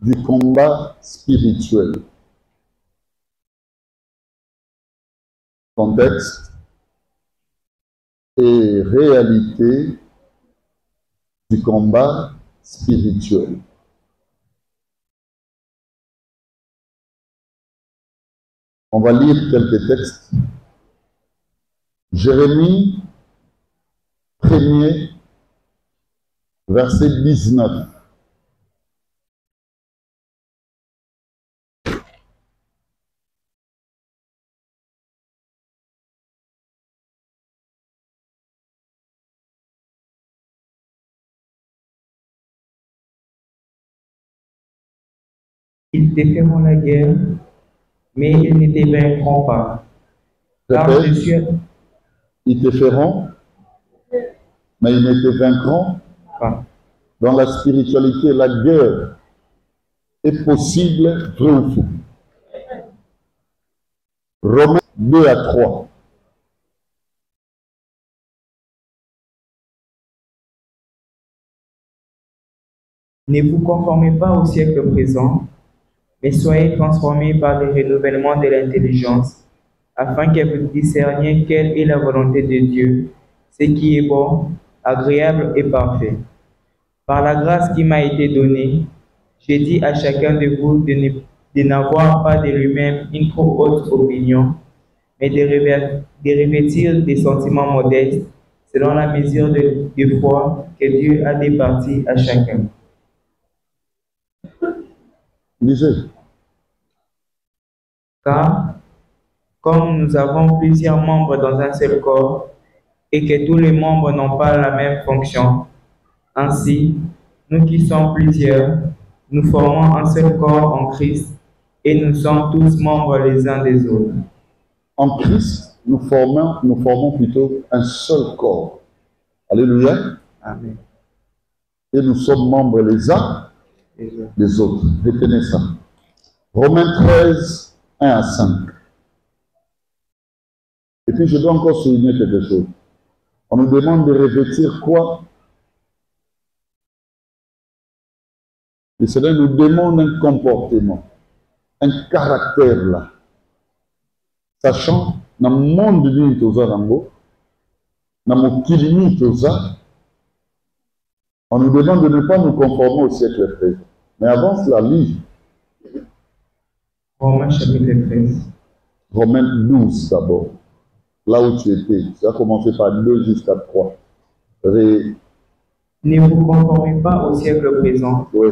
du combat spirituel. Contexte et réalité du combat spirituel. On va lire quelques textes. Jérémie 1er, verset 19. Ils déferont la guerre, mais ils ne te vaincront pas. Car je suis... Ils te feront, mais ils ne te vaincront pas. Dans la spiritualité, la guerre est possible, vrai ou faux. Romains 2 à 3. Ne vous conformez pas au siècle présent, mais soyez transformés par le renouvellement de l'intelligence, afin que vous discerniez quelle est la volonté de Dieu, ce qui est bon, agréable et parfait. Par la grâce qui m'a été donnée, je dis à chacun de vous de n'avoir pas de lui-même une trop haute opinion, mais de revêtir des sentiments modestes selon la mesure de foi que Dieu a départie à chacun. Lisez. Car, comme nous avons plusieurs membres dans un seul corps, et que tous les membres n'ont pas la même fonction, ainsi, nous qui sommes plusieurs, nous formons un seul corps en Christ, et nous sommes tous membres les uns des autres. En Christ, nous formons plutôt un seul corps. Alléluia. Amen. Et nous sommes membres les uns des autres. Retenez ça. Romains 13, 1 à 5. Et puis je dois encore souligner quelque chose. On nous demande de revêtir quoi? Et cela nous demande un comportement, un caractère là. Sachant, dans le monde de Toza Rambo, dans mon kilimi Toza, on nous demande de ne pas nous conformer au siècle présent. Mais avant cela, lis. Romains chapitre 13. Romains 12 d'abord. Là où tu étais. Tu as commencé par 2 jusqu'à 3. Ne vous conformez pas au siècle présent. Oui.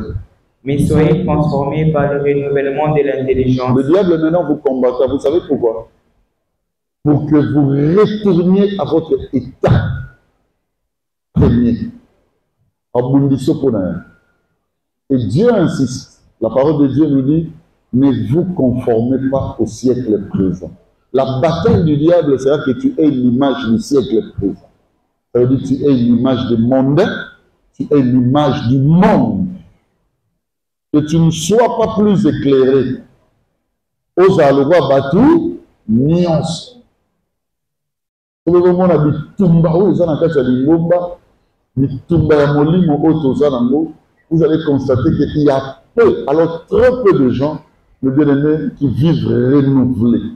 Mais soyez transformés par le renouvellement de l'intelligence. Le diable maintenant vous combattra. Vous savez pourquoi? Pour que vous retourniez à votre état premier. Et Dieu insiste. La parole de Dieu nous dit, ne vous conformez pas au siècle présent. La bataille du diable, c'est que tu aies l'image du siècle présent. Ça veut dire que tu aies l'image du monde, tu aies l'image du monde. Que tu ne sois pas plus éclairé. Osa aloba batu, nuance. Vous allez constater qu'il y a peu, alors très peu de gens, le bien-aimé, qui vivent renouvelés.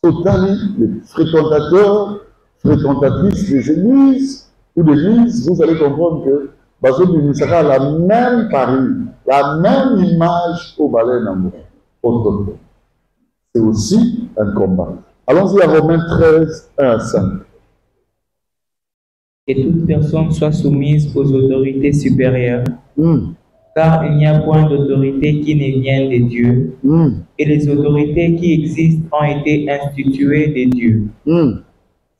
Autant les fréquentateurs, fréquentatrices des églises ou d'églises, vous allez comprendre que Bazoum sera la même parure, la même image au balai d'amour. C'est aussi un combat. Allons-y à Romains 13, 1 à 5. Que toute personne soit soumise aux autorités supérieures, car il n'y a point d'autorité qui ne vienne de Dieu, et les autorités qui existent ont été instituées de Dieu.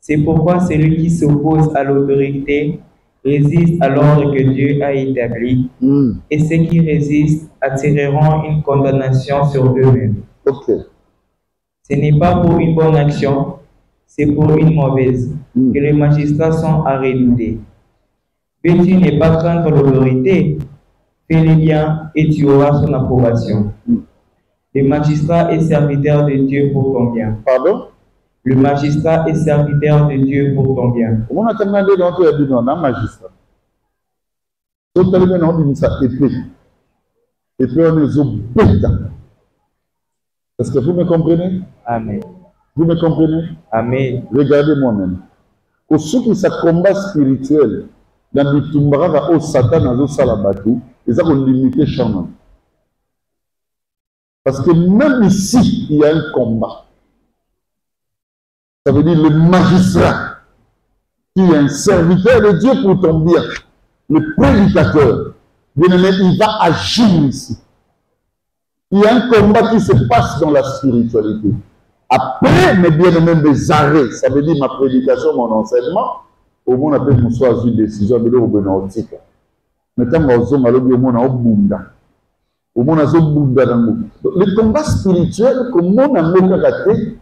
C'est pourquoi celui qui s'oppose à l'autorité résiste à l'ordre que Dieu a établi, et ceux qui résistent attireront une condamnation sur eux-mêmes. Ce n'est pas pour une bonne action, c'est pour une mauvaise, que les magistrats sont à redouter. Veux-tu ne pas craindre l'autorité? Fais-le bien et tu auras son approbation. Le magistrat est serviteur de Dieu pour ton bien. Pardon? Le magistrat est serviteur de Dieu pour ton bien. Comment on a demandé dans un magistrat? Donc, on a dit ça épée. Et puis on est au bêta. Est-ce que vous me comprenez? Amen. Vous me comprenez? Amen. Regardez moi-même. Pour ceux qui sont combat spirituel, dans le tumbara au Satan a salabatu, ils ont limité champ. Parce que même ici, il y a un combat. Ça veut dire le magistrat, qui est un serviteur de Dieu pour ton bien, le prédicateur, bien-aimé, il va agir ici. Il y a un combat qui se passe dans la spiritualité. Après, mes bien-aimés, mes arrêts, ça veut dire ma prédication, mon enseignement, au monde appelle mon soir une décision, mais au bénéfice. Mais quand on a au monde a bunda. Au monde a bunda dans le combat spirituel, comme on a raté,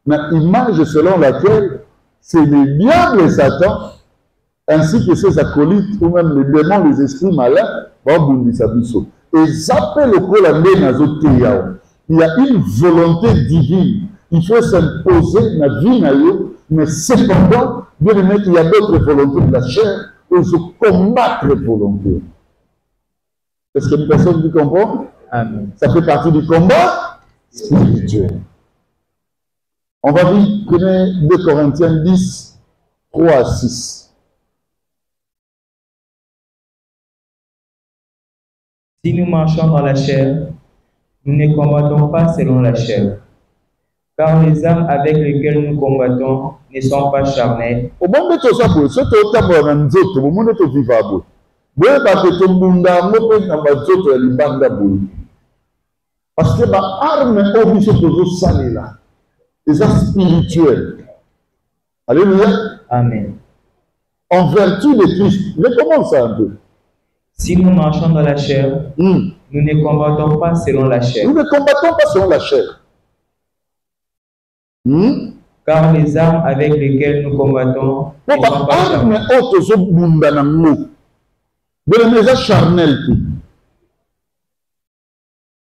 l'image selon laquelle c'est le diable et Satan, ainsi que ses acolytes, ou même les démons, les esprits malins, vont bundisa biso. Et s'appelle le colandé nazo teyao. Il y a une volonté divine. Il faut s'imposer la vie, mais cependant, bien aimé, il y a d'autres volontés de la chair et se combattre volonté. Est-ce qu'il y a une personne qui comprend? Amen. Ça fait partie du combat spirituel. On va lire 2 Corinthiens 10, 3 à 6. Si nous marchons dans la chair, nous ne combattons pas selon la chair. Car les armes avec lesquelles nous combattons ne sont pas charnelles. Au moment de ça, c'est au tabou dans nzoto, au moment de vivable. Parce que ma arme au biso toujours salée là. Et ça spirituel. Alléluia. Amen. En vertu de Christ. Mais comment ça un peu? Si nous marchons dans la chair, nous ne combattons pas selon la chair. Nous ne combattons pas selon la chair. Car les armes avec lesquelles nous combattons ne sont pas charnelles.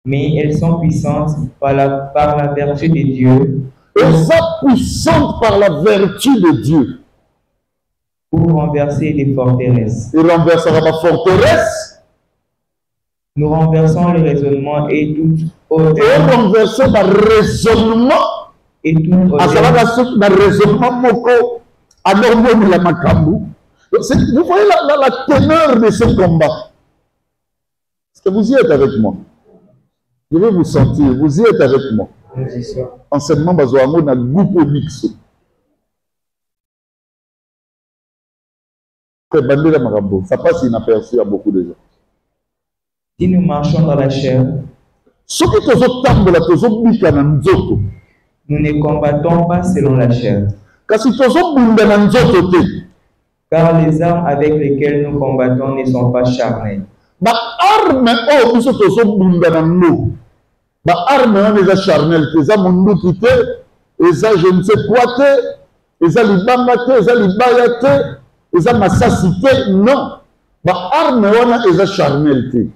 Mais elles sont puissantes par la vertu de Dieu. Elles sont puissantes par la vertu de Dieu. Pour renverser les forteresses. Il renversera ma forteresse. Nous renversons le raisonnement et tout autre. Et renversons le raisonnement. Et tout le raisonnement moko. Vous voyez la teneur de ce combat. Est-ce que vous y êtes avec moi? Je vais vous sentir. Vous y êtes avec moi. Enseignement bazoamo na groupe mixo. Ça passe inaperçu à beaucoup de gens. Si nous marchons dans la chair, nous ne combattons pas selon la chair. Car les armes avec lesquelles nous combattons ne sont pas charnelles. Je ne sais quoi, ils ont ma sacité, non. Ma arme est charnelle.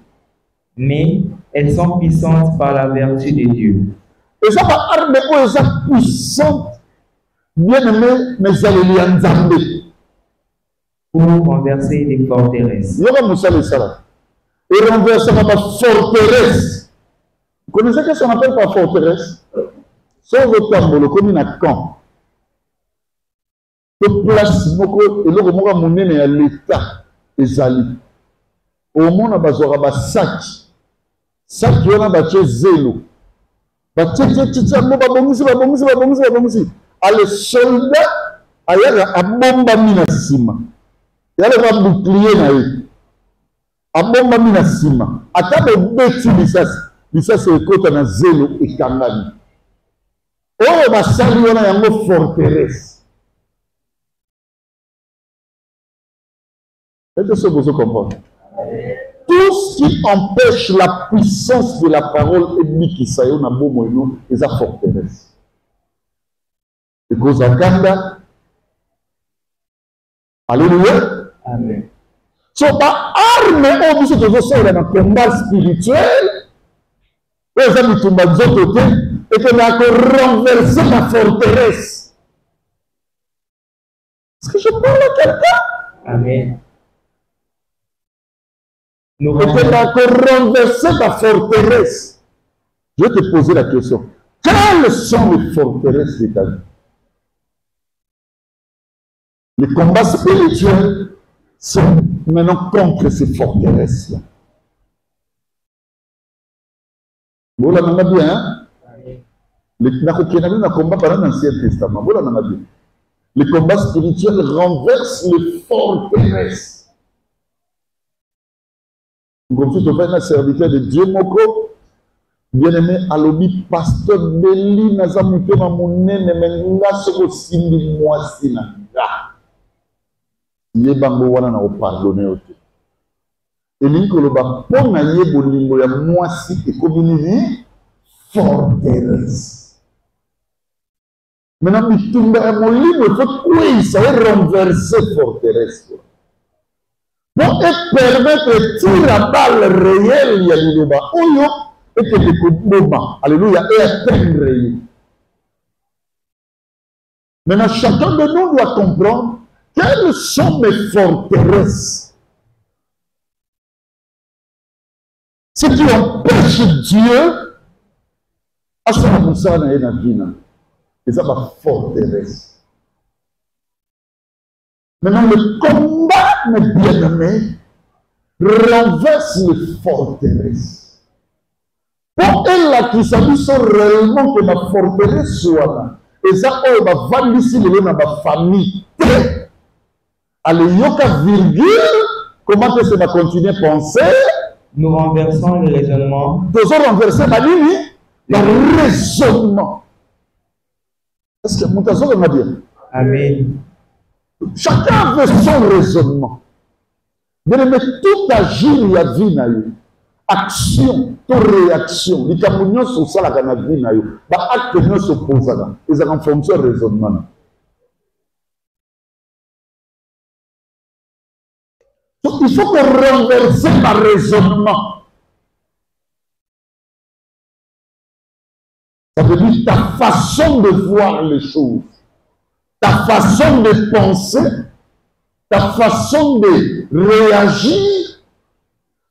Mais elles sont puissantes par la vertu de Dieu. Et ça, ma arme est puissante. Bien aimé, mais ça les enzambe. Pour renverser les forteresses. Il y aura Moussa le Salah. Et renverser ma forteresse. Vous connaissez ce qu'on appelle par forteresse? Sauf le tambour, comme une camp. Le place moko et le moko monene ya l'état ezali au monde bazora ba sac yona ba zelo ba tete mo ba bongosi ale soldat aya abomba mina sima yale ba bouclier na ye abomba mina sima ata be beti lisasi ekota na zelo ekangani oyo basali wana yango forteresse. Est-ce que vous comprenez? Tout ce qui empêche la puissance de la parole ethnique qui s'aille na bomoino est la forteresse. Et cause à Kanda. Alléluia. Amen. So ba arme au biso de ça dans un combat spirituel. Vous avez tout le côté et que n'a que renverser la forteresse. Est-ce que je parle à quelqu'un? Amen. Et tu vas renverser ta forteresse. Je vais te poser la question. Quelles sont les forteresses de ta vie? Les combats spirituels sont maintenant contre ces forteresses-là. Vous l'avez bien, hein? Les combats par l'Ancien Testament. Vous l'avez bien. Les combats spirituels renversent les forteresses. Comme si tu fais un serviteur de Dieu, Moko. Bien-aimé, alobi, pasteur Beli, Nazamute, Mamoune, Nemenga, Sokosindi, Mwasi, Nanga. Yebango wana na opardonner ote. Elingi koloba, pon na ye bolingo ya Mwasi, ekominini, forteresse. Maintenant, bitumba ya molimo, il faut que ça ait renversé forteresse. Pour permettre tir à balle réelle, il y a l'Iloba. Oyo, et que les Koboma, alléluia, et atteindre. Maintenant, chacun de nous doit comprendre quelles sont mes forteresses. Ce qui empêche Dieu à ce moment-là, et ça va forteresse. Maintenant, le combat, mes bien-aimés, renverse les forteresses. Pour elle, qui s'habille réellement que ma forteresse soit là. Et ça, on va vendre ici dans ma famille. Allez, yoka virgule, comment est-ce que ça va continuer à penser? Nous renversons le raisonnement. Nous avons renversé ma ligne, le raisonnement. Est-ce que mon tasson va dire? Amen. Chacun veut son raisonnement. Mais tout agir, il y a vie. Action, ton réaction. Les Camerounais sont ça la vie. Acte ne s'oppose à ça. Ils ont en fonction de raisonnement. Donc, il faut que renverser par raisonnement. Ça veut dire ta façon de voir les choses, ta façon de penser, ta façon de réagir.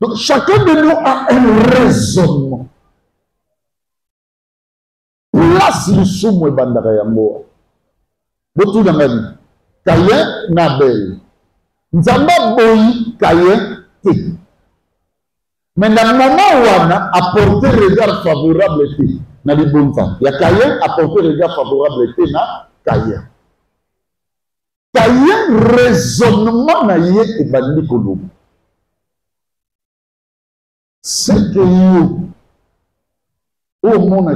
Donc chacun de nous a un raisonnement. Place le soumou et bandarayamoa. Botou d'Amadi. Kayen Nabel. Nzamba boyi Kayen T. Mais dans le moment où on a apporté regard favorable, il y a Kayen apporté regard favorable na Kayen. Kayen raisonnement na yé et bandi kolou. C'est que you au monde a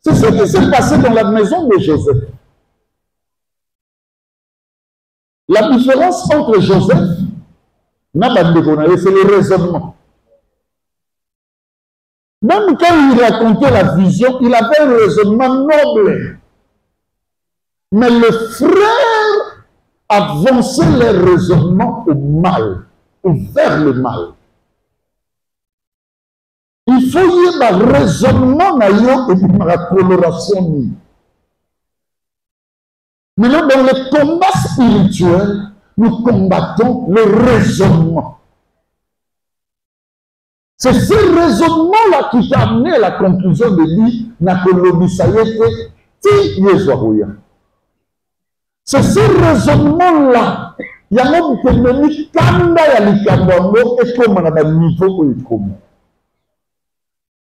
c'est ce qui s'est passé dans la maison de Joseph. La différence entre Joseph et c'est le raisonnement. Même quand il racontait la vision, il avait un raisonnement noble. Mais le frère avançait les raisonnements au mal, ou vers le mal. Il faut y avoir un raisonnement et une coloration. Maintenant, dans le combat spirituel, nous combattons le raisonnement. C'est ce raisonnement-là qui t'a amené à la conclusion de lui, c'est ce raisonnement-là. Il y a même qui est kanda ya likambo et comme on a un niveau où il comme.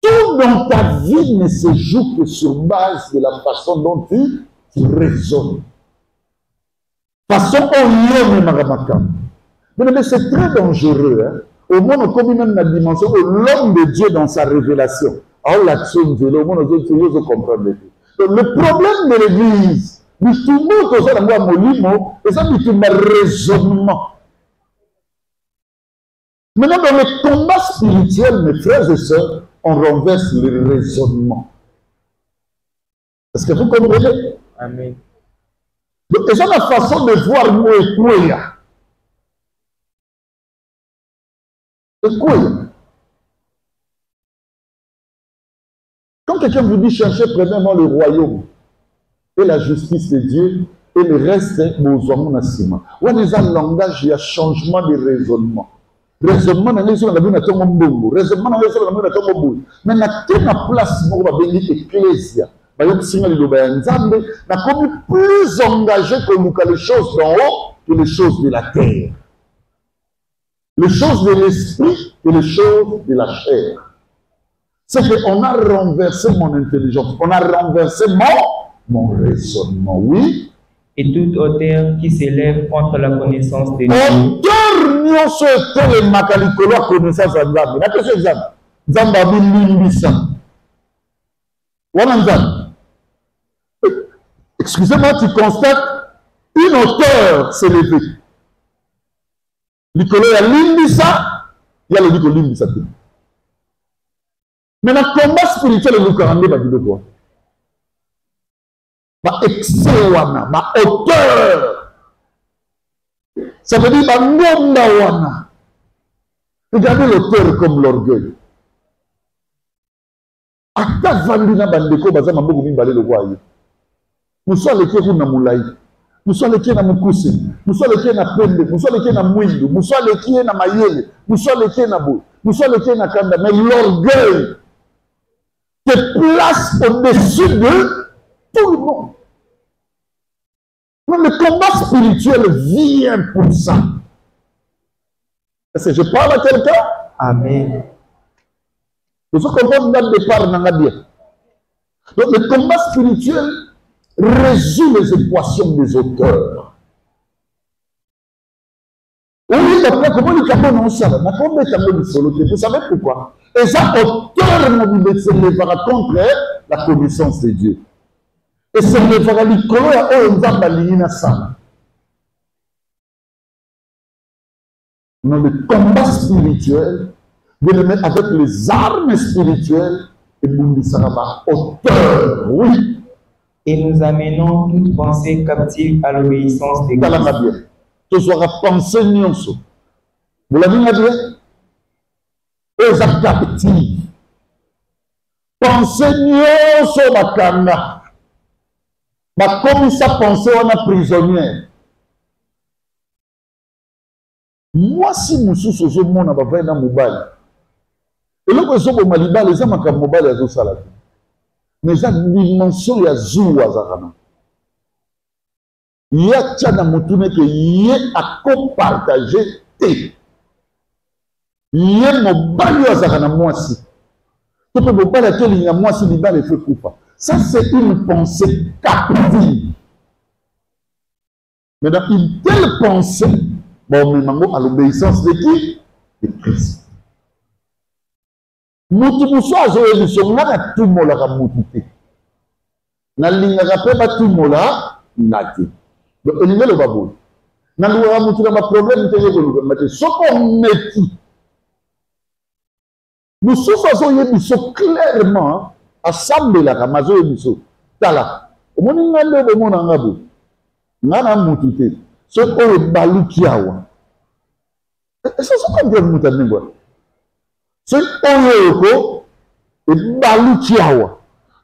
Tout dans ta vie ne se joue que sur base de la façon dont tu raisonnes. Façon mais c'est très dangereux. Hein? Au monde, comme même la dimension où l'homme de Dieu dans sa révélation, alors l'action de l'homme, on comprendre. Le problème de l'Église, tout le monde et ça c'est un raisonnement. Maintenant, dans le combat spirituel, mes frères et sœurs, on renverse le raisonnement. Est-ce que vous comprenez? Amen. Donc, c'est la façon de voir moi et quoi. Et quoi? Quand quelqu'un vous dit chercher premièrement le royaume et la justice de Dieu, et le reste, nous avons un langage, il y a changement de raisonnement. Raisonnement, mais na place, ecclésia. Plus engagé que les choses d'en haut que les choses de la terre. Les choses de l'esprit et les choses de la chair. C'est qu'on a renversé mon intelligence, on a renversé mon raisonnement, oui. Et toute hauteur qui s'élève contre la connaissance de Dieu. Hauteur nyonso etelemaka likolo ya connaissance ya Nzambe. Na question exemple. Nzambe abilimbisa. Wana Nzambe. Excusez-moi, tu constates une hauteur s'élever. Likolo ya limbisa, il y a le likolo limbisa. Mais dans le combat spirituel, le Lukarandé va dire quoi? Ma excellence, ma hauteur. Ça veut dire ma nomba. Regardez l'auteur comme l'orgueil. Ata vandina bandeko baza maboko mimbale le voyer. Nous sommes les qui na moulai. Nous sommes les qui na mukuse. Nous sommes les qui na pende. Nous sommes les qui na mouindo. Nous sommes les qui na mayele. Nous sommes les qui na bou. Nous sommes les qui na kanda. Mais l'orgueil te place au-dessus de tout le monde. Le combat spirituel vient pour ça. Est-ce que je parle à quelqu'un? Amen. Vous comprenez le départ dans la vie. Donc le combat spirituel résout les équations des auteurs. Oui, d'après comment les capons ont ça, vous savez pourquoi? Et ça, auteur s'élèvera contre la connaissance de Dieu. Et s'élèvera l'icolo à Nzambalina Sana. Dans le combat spirituel, vous le mettez avec les armes spirituelles et vous dites ça auteur, oui. Et nous amenons toute pensée captive à l'obéissance de Christ. Tu seras pensé nyonso. Vous l'avez dit? Aux captifs. Pensez nyonso bakanga. Comme ça pensée on a prisonnière. Moi si mususu zo mona ba vaina mobile. Et là zo bo maliba les amaka mobile ya zo sala. Mais ça dimension ya zuwa zakana. Ya tchana mutune que yé a compartager té. Yé mobile ya zakana moi si. Tu peux mobile à quel il y a moi si libal et fait coupa. Ça, c'est une pensée captive. Mais dans une telle pensée, bon, mais à l'obéissance de qui? De Christ. Moutoumousou a joué du son, là, na tout mola ka moutouté. Na linga ka pe ba tout mola, nati. Donc, on y met le babou. Na louera moutouté, ma problème, c'est que ce qu'on met, nous souffrons du son clairement. Assemblée la kamazo ebiso tala omoni ngande bo mona ngabo ngana mutute so o baluki awa ça comme bien mutane ngwa so o ko e baluki awa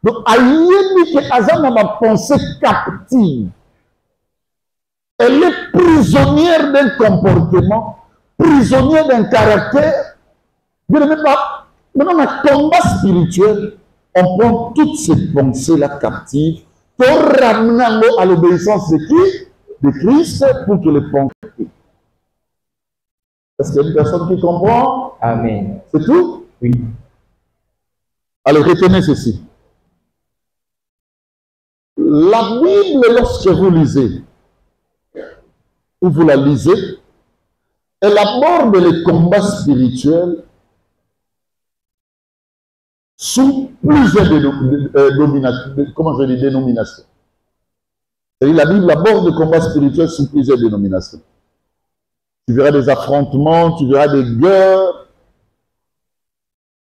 donc ayeni que azana ma pensée captive, elle est prisonnière d'un comportement, prisonnière d'un caractère. Bien même pas maintenant un combat spirituel. On prend toutes ces pensées-là captives pour ramener à l'obéissance de qui? De Christ, pour que les pensées. Est-ce qu'il y a une personne qui comprend? Amen. C'est tout? Oui. Alors retenez ceci. La Bible, lorsque vous lisez, ou vous la lisez, elle aborde les combats spirituels sous plusieurs dénominations. Et la Bible aborde le combat spirituel sous plusieurs dénominations. Tu verras des affrontements, tu verras des guerres,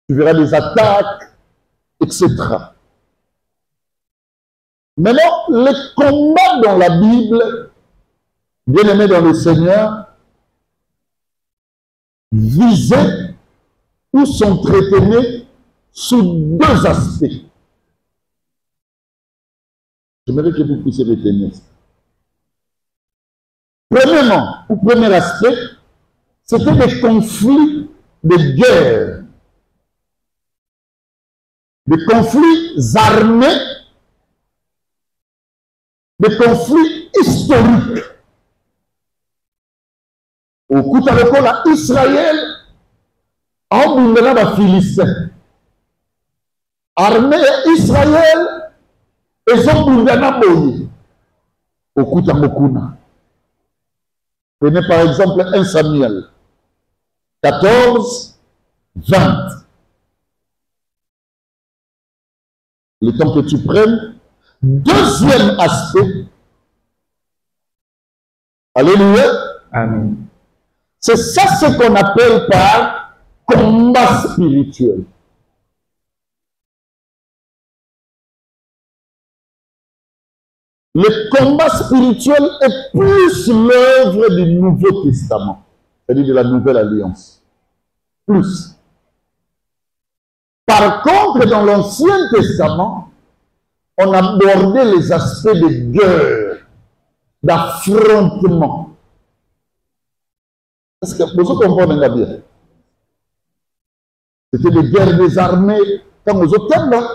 tu verras des attaques, etc. Maintenant, les combats dans la Bible, bien aimés dans le Seigneur, visaient ou sont traités sous deux aspects. J'aimerais que vous puissiez retenir ça. Premièrement, ou premier aspect, c'était des conflits de guerre, des conflits armés, des conflits historiques. Au coup de Israël, en bundana ba Philistin. Armée Israël, et ont bundana boye. Au coup de Mokuna. Prenez par exemple 1 Samuel 14, 20. Le temps que tu prennes. Deuxième aspect. Alléluia. Amen. C'est ça ce qu'on appelle par combat spirituel. Le combat spirituel est plus l'œuvre du Nouveau Testament, c'est-à-dire de la Nouvelle Alliance. Plus. Par contre, dans l'Ancien Testament, on abordait les aspects de guerre, d'affrontement. Est-ce que vous comprenez bien? C'était des guerres des armées. Quand vous obtenez,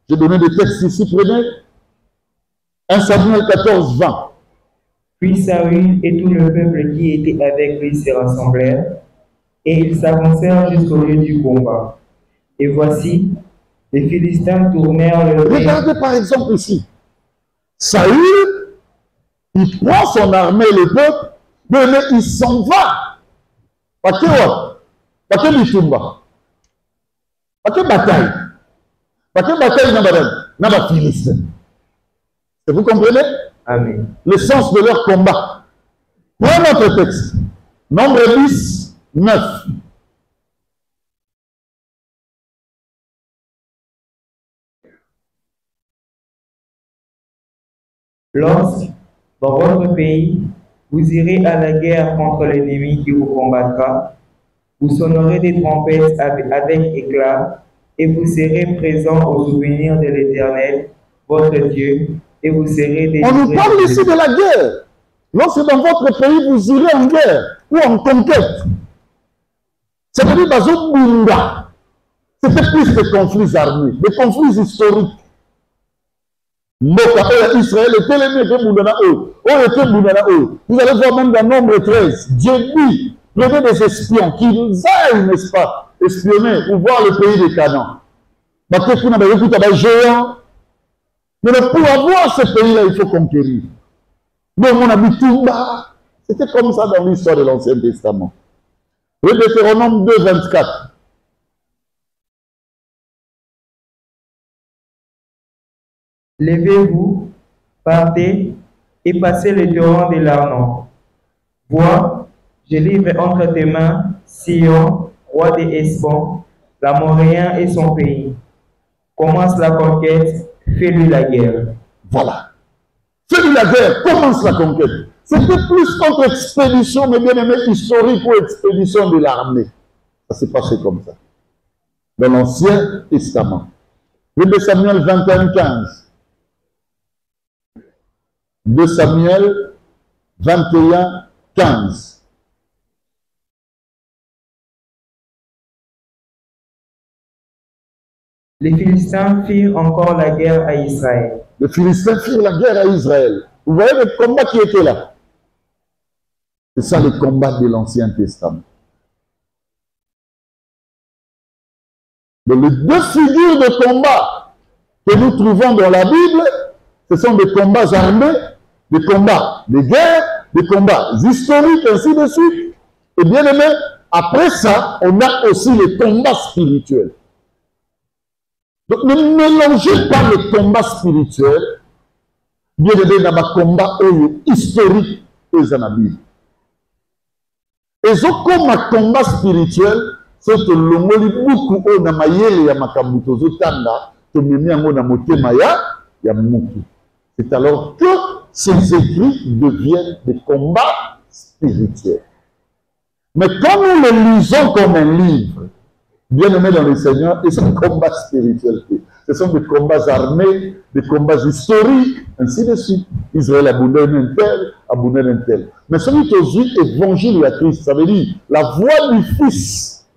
j'ai donné des textes ici, prenez 1 Samuel 14, 20. Puis Saül et tout le peuple qui était avec lui se rassemblèrent, et ils s'avancèrent jusqu'au lieu du combat. Et voici, les Philistins tournèrent le... Regardez par exemple ici. Saül, il prend son armée, le peuple, mais il s'en va. Pas que bitumba. Pas que bataille. Pas que bataille n'a pas Philistin. Vous comprenez? Amen. Le sens de leur combat. Prenons notre texte. Nombre 10, 9. Lorsque, dans votre pays, vous irez à la guerre contre l'ennemi qui vous combattra, vous sonnerez des trompettes avec éclat, et vous serez présents au souvenir de l'Éternel, votre Dieu, et vous serez des... On nous parle ici de la guerre. Lorsque dans votre pays, vous irez en guerre ou en conquête. C'est-à-dire dans Bunda. C'était plus de conflits armés, des conflits historiques. Israël était l'ennemi de Bundana eux. Vous allez voir même dans Nombre 13, Dieu dit, prenez des espions qui aillent, n'est-ce pas, espionner ou voir le pays de Canaan. Mais pour avoir ce pays-là, il faut conquérir. Donc on habite tout bas. C'était comme ça dans l'histoire de l'Ancien Testament. Le Deutéronome 2, 24. Levez-vous, partez et passez le torrent de l'Arnon. Vois, je livre entre tes mains Sion, roi des Hesbon, l'Amoréen et son pays. Commence la conquête, fais-lui la guerre. Voilà. Fais-lui la guerre, commence la conquête. C'était plus contre expédition, mais bien aimé, historique ou expédition de l'armée. Ça s'est passé comme ça. Dans l'Ancien Testament. 2 Samuel 21, 15. 2 Samuel 21, 15. Les Philistins firent encore la guerre à Israël. Les Philistins firent la guerre à Israël. Vous voyez le combat qui était là? C'est ça le combat de l'Ancien Testament. Donc les deux figures de combat que nous trouvons dans la Bible, ce sont des combats armés, des combats de guerre, des combats historiques, ainsi de suite. Et bien aimé, après ça, on a aussi les combats spirituels. Donc ne mélangez pas le combat spirituel, bien aimé, dans le combat historique et dans la Bible. Et ce combat spirituel, c'est que le moli beaucoup au na mayele ya makabuto zotanda, to memi yango na motema ya muku. C'est alors que ces écrits deviennent des combats spirituels. Mais quand nous les lisons comme un livre, bien aimé dans le Seigneur, et c'est un combat spirituel. Ce sont des combats armés, des combats historiques, ainsi de suite. Israël a abandonné un tel, abonner un tel. Mais celui qui dit évangile à Christ, ça veut dire la voix du Fils.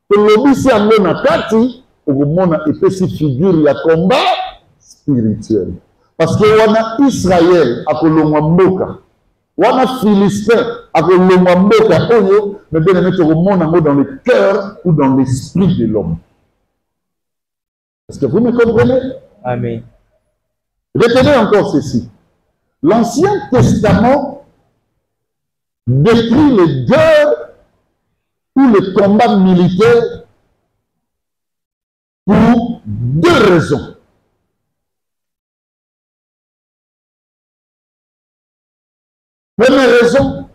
Que l'objet c'est en nakati, au monde épaissi figure la combat spirituel. Parce que on a Israël à Kolomwa Mboka, on a Philistin à Kolomwa Mboka, mais bien mettre au monde dans le cœur ou dans l'esprit de l'homme. Est-ce que vous me comprenez? Amen. Retenez encore ceci. L'Ancien Testament décrit les guerres ou les combats militaires pour deux raisons. Première raison,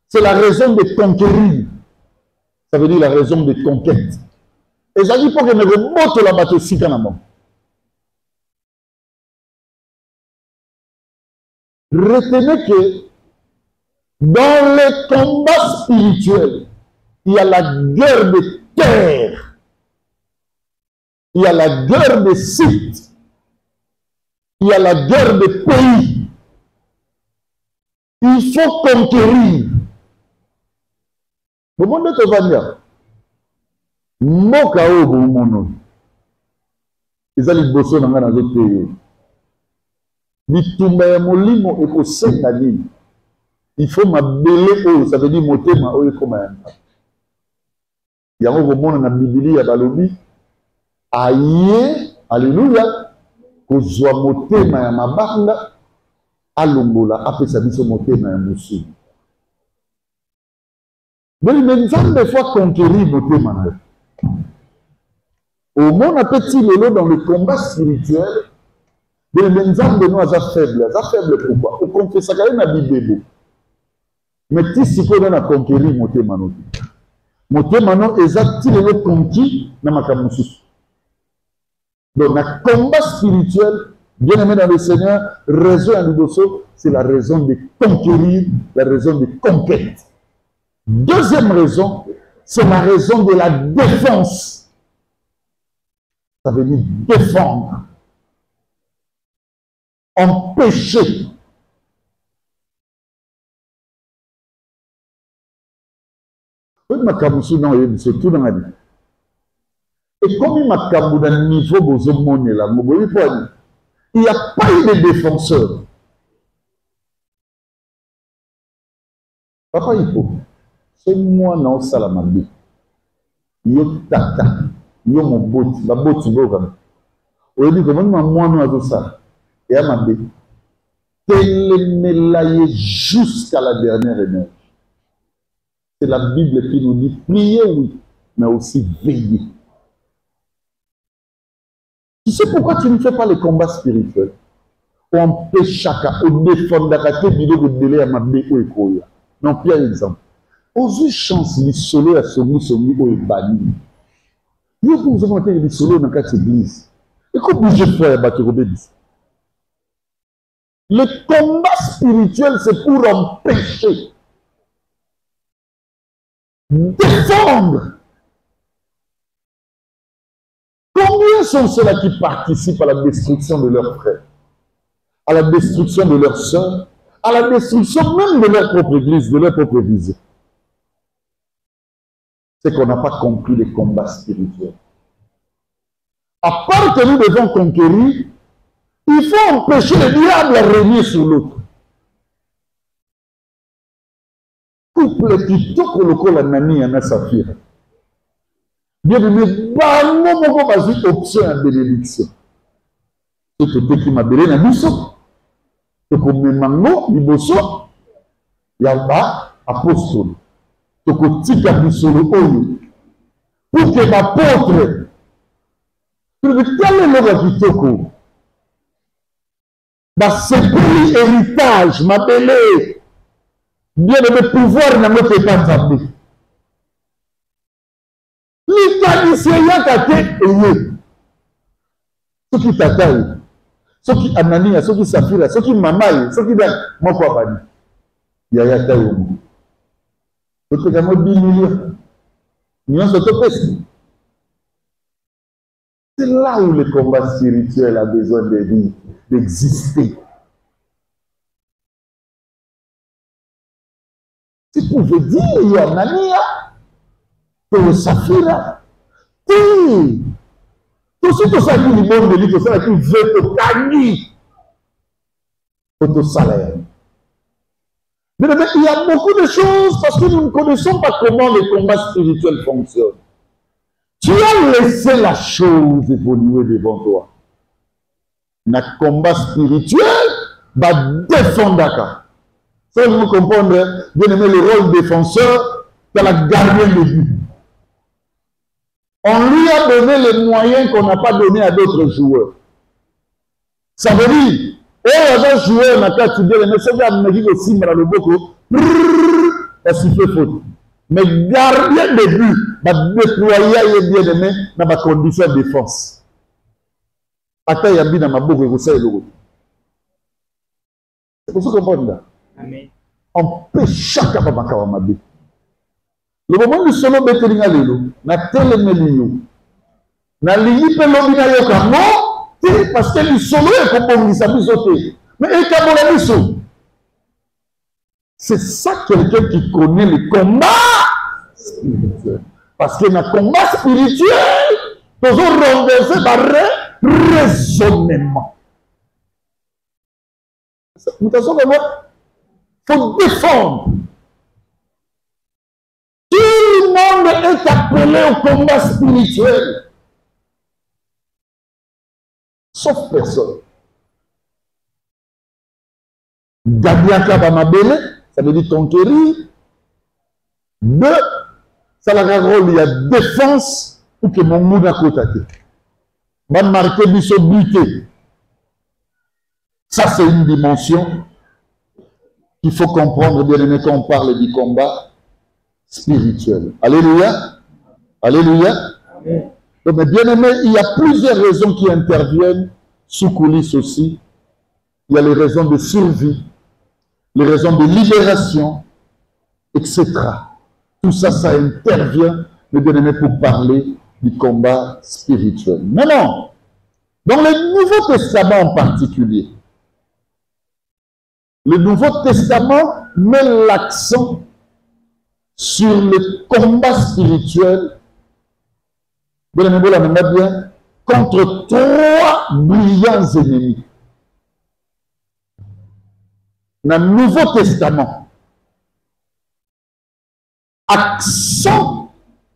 c'est la raison de conquérir. Ça veut dire la raison de conquête. Et ça dit pour que nous remonte la bataille si canamment. Retenez que dans les combats spirituels, il y a la guerre de terre, il y a la guerre de sites, il y a la guerre de pays. Il faut conquérir. Le monde est venu. Moka o bomono. Ils allaient bosser dans un autre pays. Bitumba ya molimo ekosenga nini. Il faut m'abele o, ça veut dire motema o ekoma yanga. Yango komona na Biblia ya balobi aye, alléluia, kozwa motema ya mabanga alongola apesa biso motema ya mosusu. Mais Nzambe fois conquérir motema na yo. Au monde petit lelo dans le combat spirituel, mais Nzambe nous a faible pourquoi? Au confessa quand même na Bible. Mais si ko na conquérir motema no. Motema no ezati lelo conquis na makambo mosusu. Donc, le combat spirituel, bien aimé dans le Seigneur, raison à Liboso, c'est la raison de conquérir, la raison de conquête. Deuxième raison, c'est la raison de la défense. Ça veut dire défendre, empêcher. C'est tout dans la vie. Et comme il m'a camou dans le niveau de là, il n'y a pas eu de défenseur. Papa, il faut. C'est moi, non, salamabé. Yo tata. Yo mon bot. La bot, c'est bon. On dit comment moi, non, à tout ça. Et à ma bé. Télémélayer jusqu'à la dernière énergie. C'est la Bible qui nous dit prier, oui, mais aussi veiller. Tu sais pourquoi tu ne fais pas les combats spirituels? On empêche chacun, on défend d'arrêter vidéo de délai à ma bé ou écoya. Non, pire exemple. Aux chance les solo à son ou est banni. Nous vous avons été les solo dans quatre églises. Et comment bouger frère battre obéis? Le combat spirituel, c'est pour empêcher, défendre. Combien sont ceux-là qui participent à la destruction de leurs frères, à la destruction de leurs sœurs, à la destruction même de leur propre église, de leur propre visée? C'est qu'on n'a pas compris les combats spirituels. À part que nous devons conquérir, il faut empêcher le diable à régner sur l'autre. Couple qui toque le col à Nani et à Saphir. Bien aimé, non, vas-y, option à bénédiction. C'est que qui m'a béni, n'a biso. C'est comme mes mango, liboso, yaba, apostole. C'est que tika biso le oyo. Pour que l'apôtre, quel est le vitoko? C'est pour l'héritage, ma belle. Bien aimé, pouvoir n'a pas fait pas de l'Italicien kate eye. Ce qui tataye, ce qui Anania, ce qui Safira, ce qui Mamaye, ce qui Dan, moi quoi bani. Yaya tayo. Parce que moi 10 millions. Nous sommes c'est là où le combat spirituel a besoin de vie, d'exister. veut dire Anania, que Saphira. Tout ça qui est bon, tout ça qui veut gagner pour salaire. Mais il y a beaucoup de choses parce que nous ne connaissons pas comment le combat spirituel fonctionne. Tu as laissé la chose évoluer devant toi. Le combat spirituel va défendre. Ça, vous comprenez, bien aimé, le rôle défenseur, tu as gardé le but. On lui a donné les moyens qu'on n'a pas donné à d'autres joueurs. Ça veut dire, un joueur n'a qu'à étudier, mais c'est là que je aussi dans le boko, parce qu'il fait faute. Mais gardien de but, va déployer bien aimé dans ma condition de défense. Attends, il y a bien dans ma bouche, vous savez le. C'est pour ça qu'on comprend là. Amen. On peut chaque fois ma vie. Le moment du solo betelinga lelo, na telemelio, na liyi pe lobi na yoka non, parce que le solo est comme on s'habille. Mais il y a mon ami. C'est ça quelqu'un qui connaît le combat spirituel. Parce que dans le combat spirituel, toujours renverser par raisonnement. Nous pensons que il faut défendre. Tout le monde est appelé au combat spirituel. Sauf personne. Gabiaka Bamabele, ça veut dire conquérir. Deux, ça a un rôle, il y a défense ou que mon monde a côté. Va marquer biso buté. Ça, c'est une dimension qu'il faut comprendre, bien aimé, quand on parle du combat spirituel. Alléluia. Alléluia. Amen. Donc, bien aimé, il y a plusieurs raisons qui interviennent sous coulisses aussi. Il y a les raisons de survie, les raisons de libération, etc. Tout ça, ça intervient, mais bien aimé, pour parler du combat spirituel. Maintenant, dans le Nouveau Testament en particulier, le Nouveau Testament met l'accent sur le combat spirituel, bien aimé, la même bien, contre trois brillants ennemis. Dans le Nouveau Testament, accent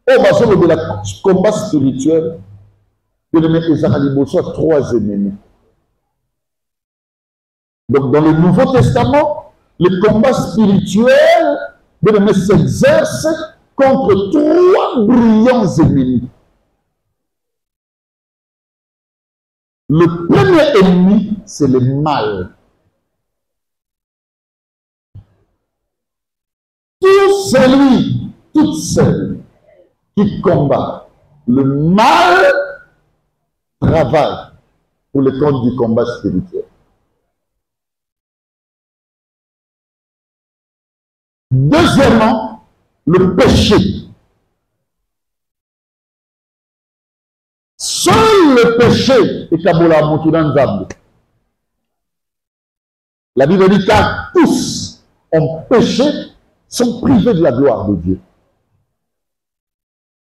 au bas de la combat spirituel, de le mettre les trois ennemis. Donc, dans le Nouveau Testament, le combat spirituel de le mettre s'exerce contre trois brillants ennemis. Le premier ennemi, c'est le mal. Tout celui, toute celle qui combat le mal travaille pour le compte du combat spirituel. Deuxièmement, le péché. Seul le péché est Kabola Moutoudan Zambé. La Bible dit car tous ont péché, sont privés de la gloire de Dieu.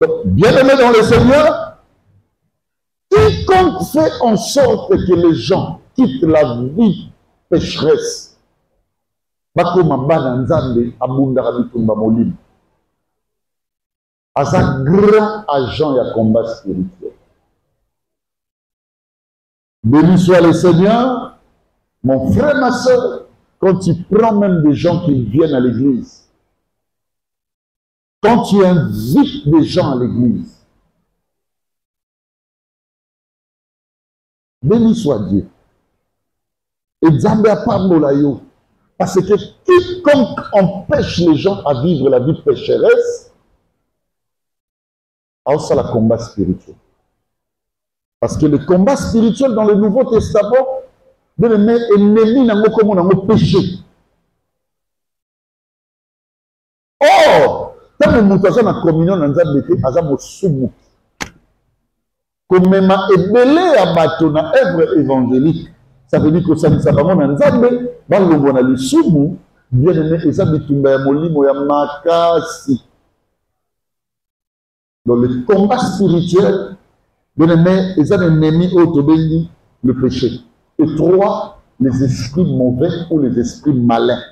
Donc, bien aimé dans le Seigneur, quiconque fait en sorte que les gens quittent la vie pécheresse, as un grand agent et combat spirituel. Béni soit le Seigneur, mon frère, ma soeur, quand tu prends même des gens qui viennent à l'église, quand tu invites des gens à l'église, béni soit Dieu. Et Zambé a parlé là, parce que quiconque empêche les gens à vivre la vie pécheresse, a aussi le combat spirituel. Parce que le combat spirituel dans le Nouveau Testament, de le mettre ennemi dans le péché. Or, quand nous montons la communion dans le été, nous avons soumou. Comme même ébélé à bateau dans l'œuvre évangélique, ça veut dire que ça ne s'est pas dans Nzambe, dans le soumou, bien aimé, et ça bitumba ya molimo ya makasi. Dans le combat spirituel, bien aimé, et ça l'ennemi autobéni, le péché. Et 3, les esprits mauvais ou les esprits malins.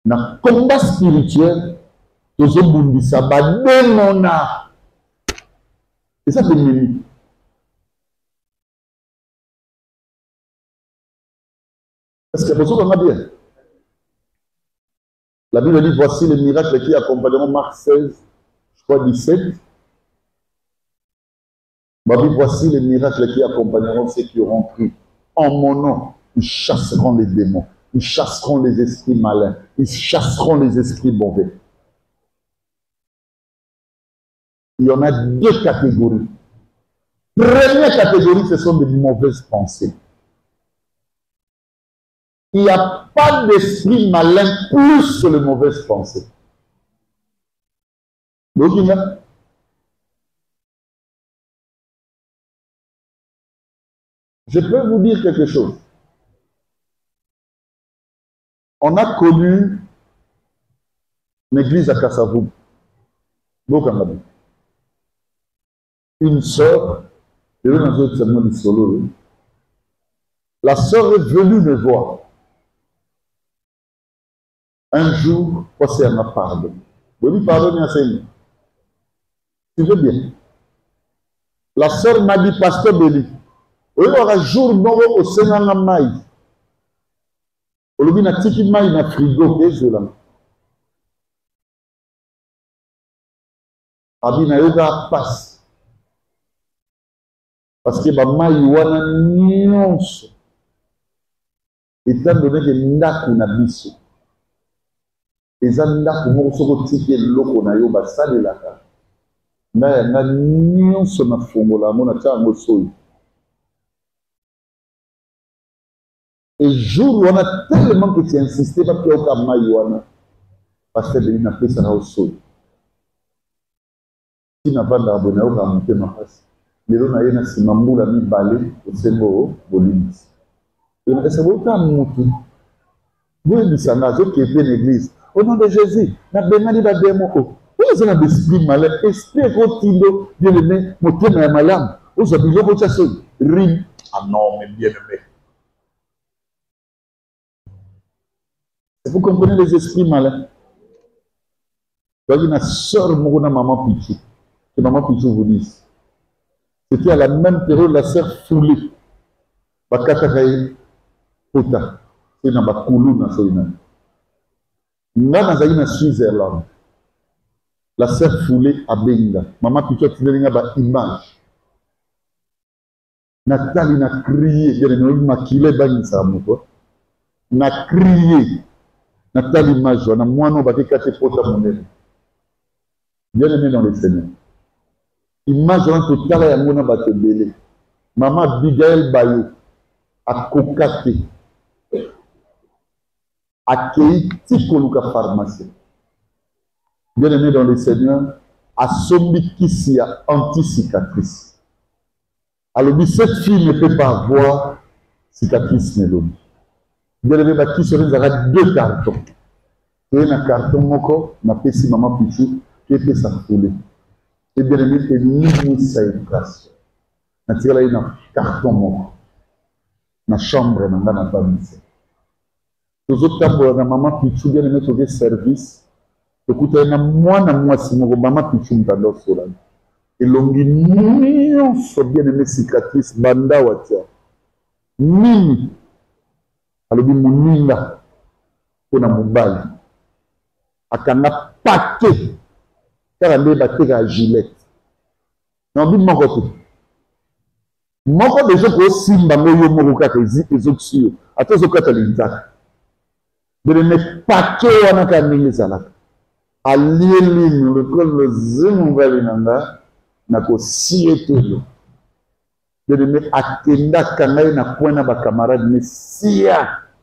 Dans le combat spirituel, tous les gens ça va démoner. Et ça l'ennemi. Est-ce que vous avez bien? La Bible dit, voici les miracles qui accompagneront Marc 16, je crois 17. Ma Bible, voici les miracles qui accompagneront ceux qui auront cru. En mon nom, ils chasseront les démons, ils chasseront les esprits malins, ils chasseront les esprits mauvais. Il y en a 2 catégories. Première catégorie, ce sont des mauvaises pensées. Il n'y a pas d'esprit malin plus que les mauvaises pensées. Donc, je peux vous dire quelque chose. On a connu une église à Kassavou. Une sœur, la sœur est venue me voir. Un jour, passé à ma pardon. Je lui pardonne à Seigneur. Tu veux bien. La sœur m'a dit, Pasteur Béli, il y aura un jour au Sénat Maï. Il y a un petit maï dans le frigo. Il y a un passe. Parce que le maï y a une nuance. Étant donné que n'a qu'on a biso. Et ça n'a qu'on a sorti l'eau qu'on a eu, ça de la carte. Mais il y a une nuance dans le fond, on a déjà un sol. Et jour où on a tellement que tu insisté, parce qu'il y a un maïwana, parce que il n'a pas ça au sol. Si n'a pas d'abonné, on va monter ma face. Les gens n'ont pas si mamou l'a mis balé au cerveau, bolinis. Et ça va pas monter. Vous avez dit ça, n'a pas été l'église. Au nom de Jésus, n'a pas dit la démon. Vous avez un esprit malin, esprit rotindo, bien aimé, mon thème est malin. Vous avez dit votre chasse, rime. Ah non, mais bien aimé. Vous comprenez les esprits malins. Il y a une sœur, maman Pichou. Que maman Pichou vous dise. C'était à la même période, la sœur foulée. Bakatakaï, Pota. C'est dans Bakoulou, dans Soïna. Nous avons dans Suisse-Irlande. La sœur foulée à Benga. Maman Pichou, tu as une image. Nathalie n'a crié. Il y a une maquillée, n'a crié. Nathalie image, on a moins non battu quatre potes à mon aile. Bien aimé dans le Seigneur. Image en tout cas, il y a un battu belé. Maman Abigail Bayou a cocaté. A Keiti Koluka pharmacie. Bien aimé dans le Seigneur, a Sombi Kissia anti-cicatrice. Alors, cette fille ne peut pas avoir cicatrice mélodie. Bien aimé, qui serait dans 2 cartons. Et un carton, moko, na pesi maman Pichou, qui était sa foulée. Et bien aimé, et nous, ça est place. Na tiré là, il y a un carton, moko. Na chambre, na famille. Tous autres temps, na maman Pichou, bien aimé, trouver service. Écoutez, na moi, si mon maman Pichou, m'tando solan. Et l'onguignon, so bien aimé, cicatrice, banda, watia. Mini. Alors, mon ninga, pour na mobile. Akana paquet. Car elle est battue à gilet. Non, dit mon côté. Mon côté, je crois aussi, je suis les autres sur. Attends, je crois les dates. De ne paquet, on a qu'à mener ça là. À l'île, le col, le zémo, n'a qu'au sié tout. De ne mettre à Kenda, Kanaï, n'a point à camarade, mais si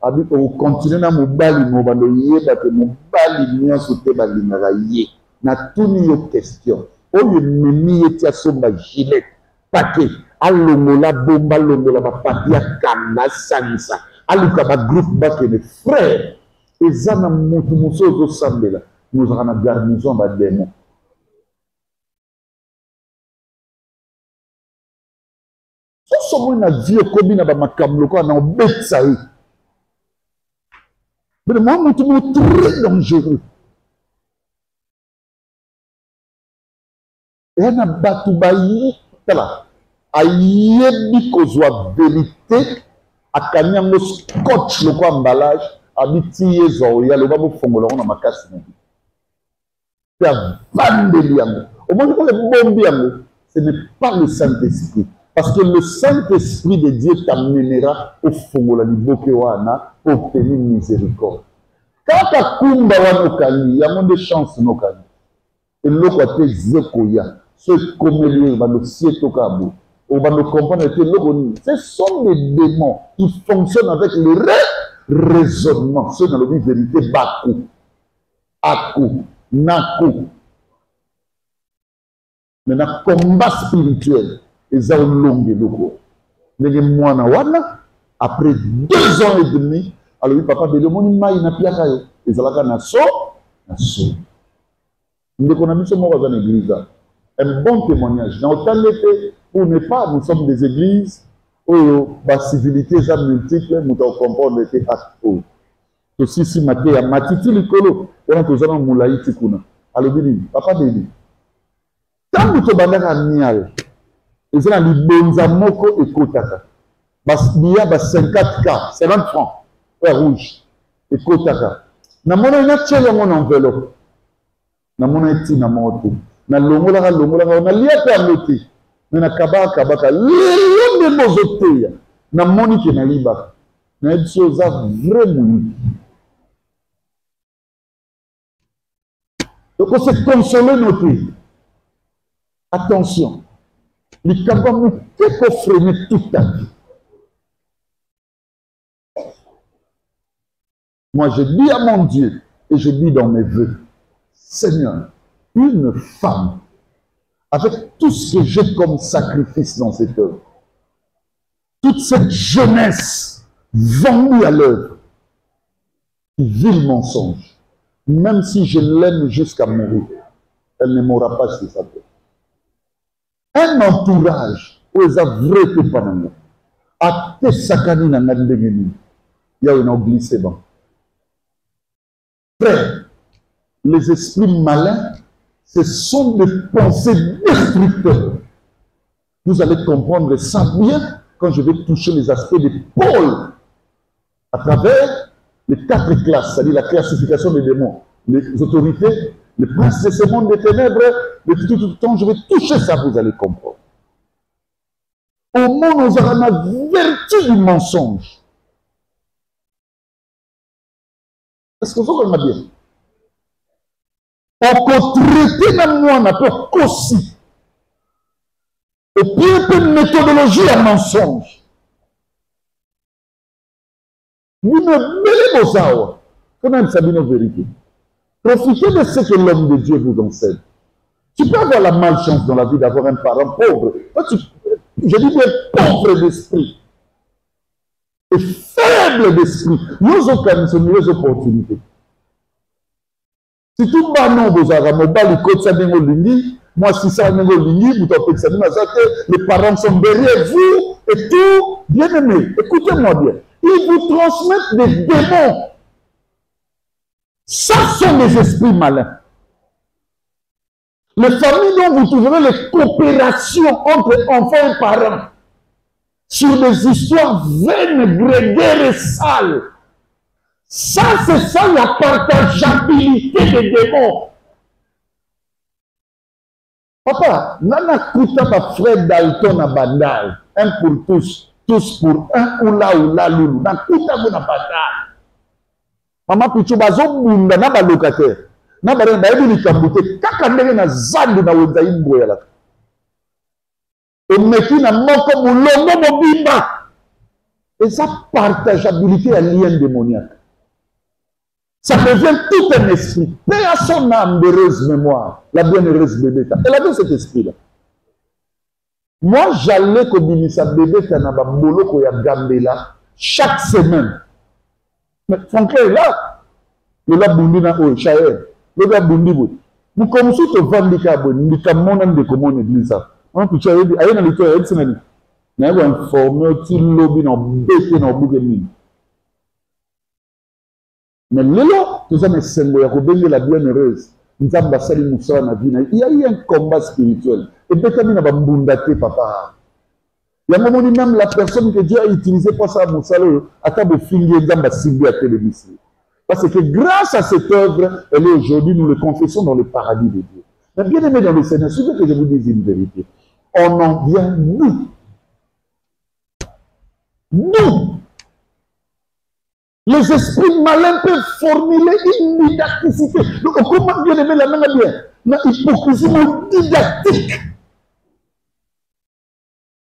abi on continue à mobali mobalo yeba que mobali nyonso te balingaka ye na tuni yo question oyo memi etia somba gilet pake alongola bomba longola bapapia kanda sanisa aluka ba groupe bakene frère ezana mutu musozo sambela nous avons la garnison ba démon somo na vie komi na ba makamlo ko na obetsa yi mais moi mutu mo très dangereux et na batu bayi tala ayebi kozwa vérité akani yango scotch loko emballage abiti yezo ya loba bofongola na makasi na bi pe avandeli yango omoni ko bombi yango ce n'est pas le Saint-Esprit parce que le Saint-Esprit de Dieu t'amènera au fongola liboke wana pour obtenir miséricorde kaka kumba wana okani yango de chance nokani eloko ate zekoya ce komeli ba le sieto kabo on va nous comprendre que ce sont les démons qui fonctionnent avec le raisonnement. C'est dans la vérité, Bakou, Akou, Nakou. Mais dans le combat spirituel, ils ont longue loko. Mais moi, après 2 ans et demi, alors oui, papa, de mon image, il n'a plus à faire. Ils ont la naso. Nous connaissons ce mot dans l'église. Un bon témoignage. Dans autant d'été, pour ne pas, nous sommes des églises où la civilité est multiple, nous devons comprendre que acte. Aussi, si maté à matiti likolo, on a toujours un moulaï tikuna. Alors, papa Béni, tant que tu as un nial, ils ont un bonza moko et kotaka. Il y a 54K, 50 francs, rouge, et kotaka. Na mona ina tchela mon enveloppe. Na mona eti na moto. Na longola na lia pe amoti. Na kabaka lelo de mozoteya. Na moni ke na liba. Na ebso za vraiment. Donc on se consoler notre. Attention. Les kabamou que freiner toute ta vie. Moi je dis à mon Dieu et je dis dans mes vœux, Seigneur, une femme, avec tout ce que j'ai comme sacrifice dans cette œuvre, toute cette jeunesse vendue à l'œuvre, qui vit le mensonge, même si je l'aime jusqu'à mourir, elle ne mourra pas sur sa tête. Un entourage où ils ont vrai que pas à te sakani na ngandengeni, il y a une glissé bon. Frère, les esprits malins, ce sont des pensées destructeurs. Vous allez comprendre ça bien quand je vais toucher les aspects des pôles à travers les 4 classes, c'est-à-dire la classification des démons, les autorités, les princes de ce monde des ténèbres, de tout le temps, je vais toucher ça, vous allez comprendre. Au monde, nous aurons la vertu du mensonge. Est-ce que vous comprenez bien? On peut traiter dans moi, on peut aussi. Et puis, un peu de méthodologie à mensonge. Vous ne mêlez pas ça. Comment vous savez nos vérités? Profitez de ce que l'homme de Dieu vous enseigne. Tu peux avoir la malchance dans la vie d'avoir un parent pauvre. Je dis bien pauvre d'esprit. Et faible d'esprit. Nous avons une opportunité. Si tout le monde moi, si ça les parents sont derrière vous et tout. Bien aimé, écoutez-moi bien. Ils vous transmettent des démons. Ça sont des esprits malins. Les familles dont vous trouverez les coopérations entre enfants et parents sur des histoires vaines, grégaires et sales. Ça, c'est ça la partageabilité des démons. Papa, nana kuta ma frère Dalton à Bandal, un pour tous pour un ou là, loulou. Na kuta mon Bandal. Maman Pichou bazo bunda na ba locataire. Na ba renda ebi likambute kaka ndenge na zandu na wenza imbo ya la. Omeki na moko mulongo mobimba. Et sa partageabilité est lien démoniaque. Ça devient tout un esprit. Paix à son âme d'heureuse mémoire, la bienheureuse Bébéta. Elle avait cet esprit-là. Moi, j'allais comme sa Bébéta na ba boloko ya Gambela, chaque semaine. Mais Franklin est là. Le la bundi na o chayer. Le la bundi bo. Vous comme si tu vends des cabons, des camons de comment église ça. On peut chayer ailleurs dans le toit et c'est na va informer ti lobby dans bête dans bougemine. Mais là, nous avons essayé de la bienheureuse. Nous avons passé les moussons dans la vie. Il y a eu un combat spirituel. Et peut-être que nous avons bundaté, papa. Il y a un moment où même la personne que Dieu a utilisée pour ça, moussalo, a table fini, nous avons ciblé à télévision. Parce que grâce à cette œuvre, elle est aujourd'hui, nous le confessons dans le paradis de Dieu. Mais bien aimé dans le Seigneur, ce que je vous dis une vérité. On en vient, nous. Nous. Les esprits malins peuvent formuler une didacticité. Donc, comment bien aimer la même bien? Une hypocrisie didactique.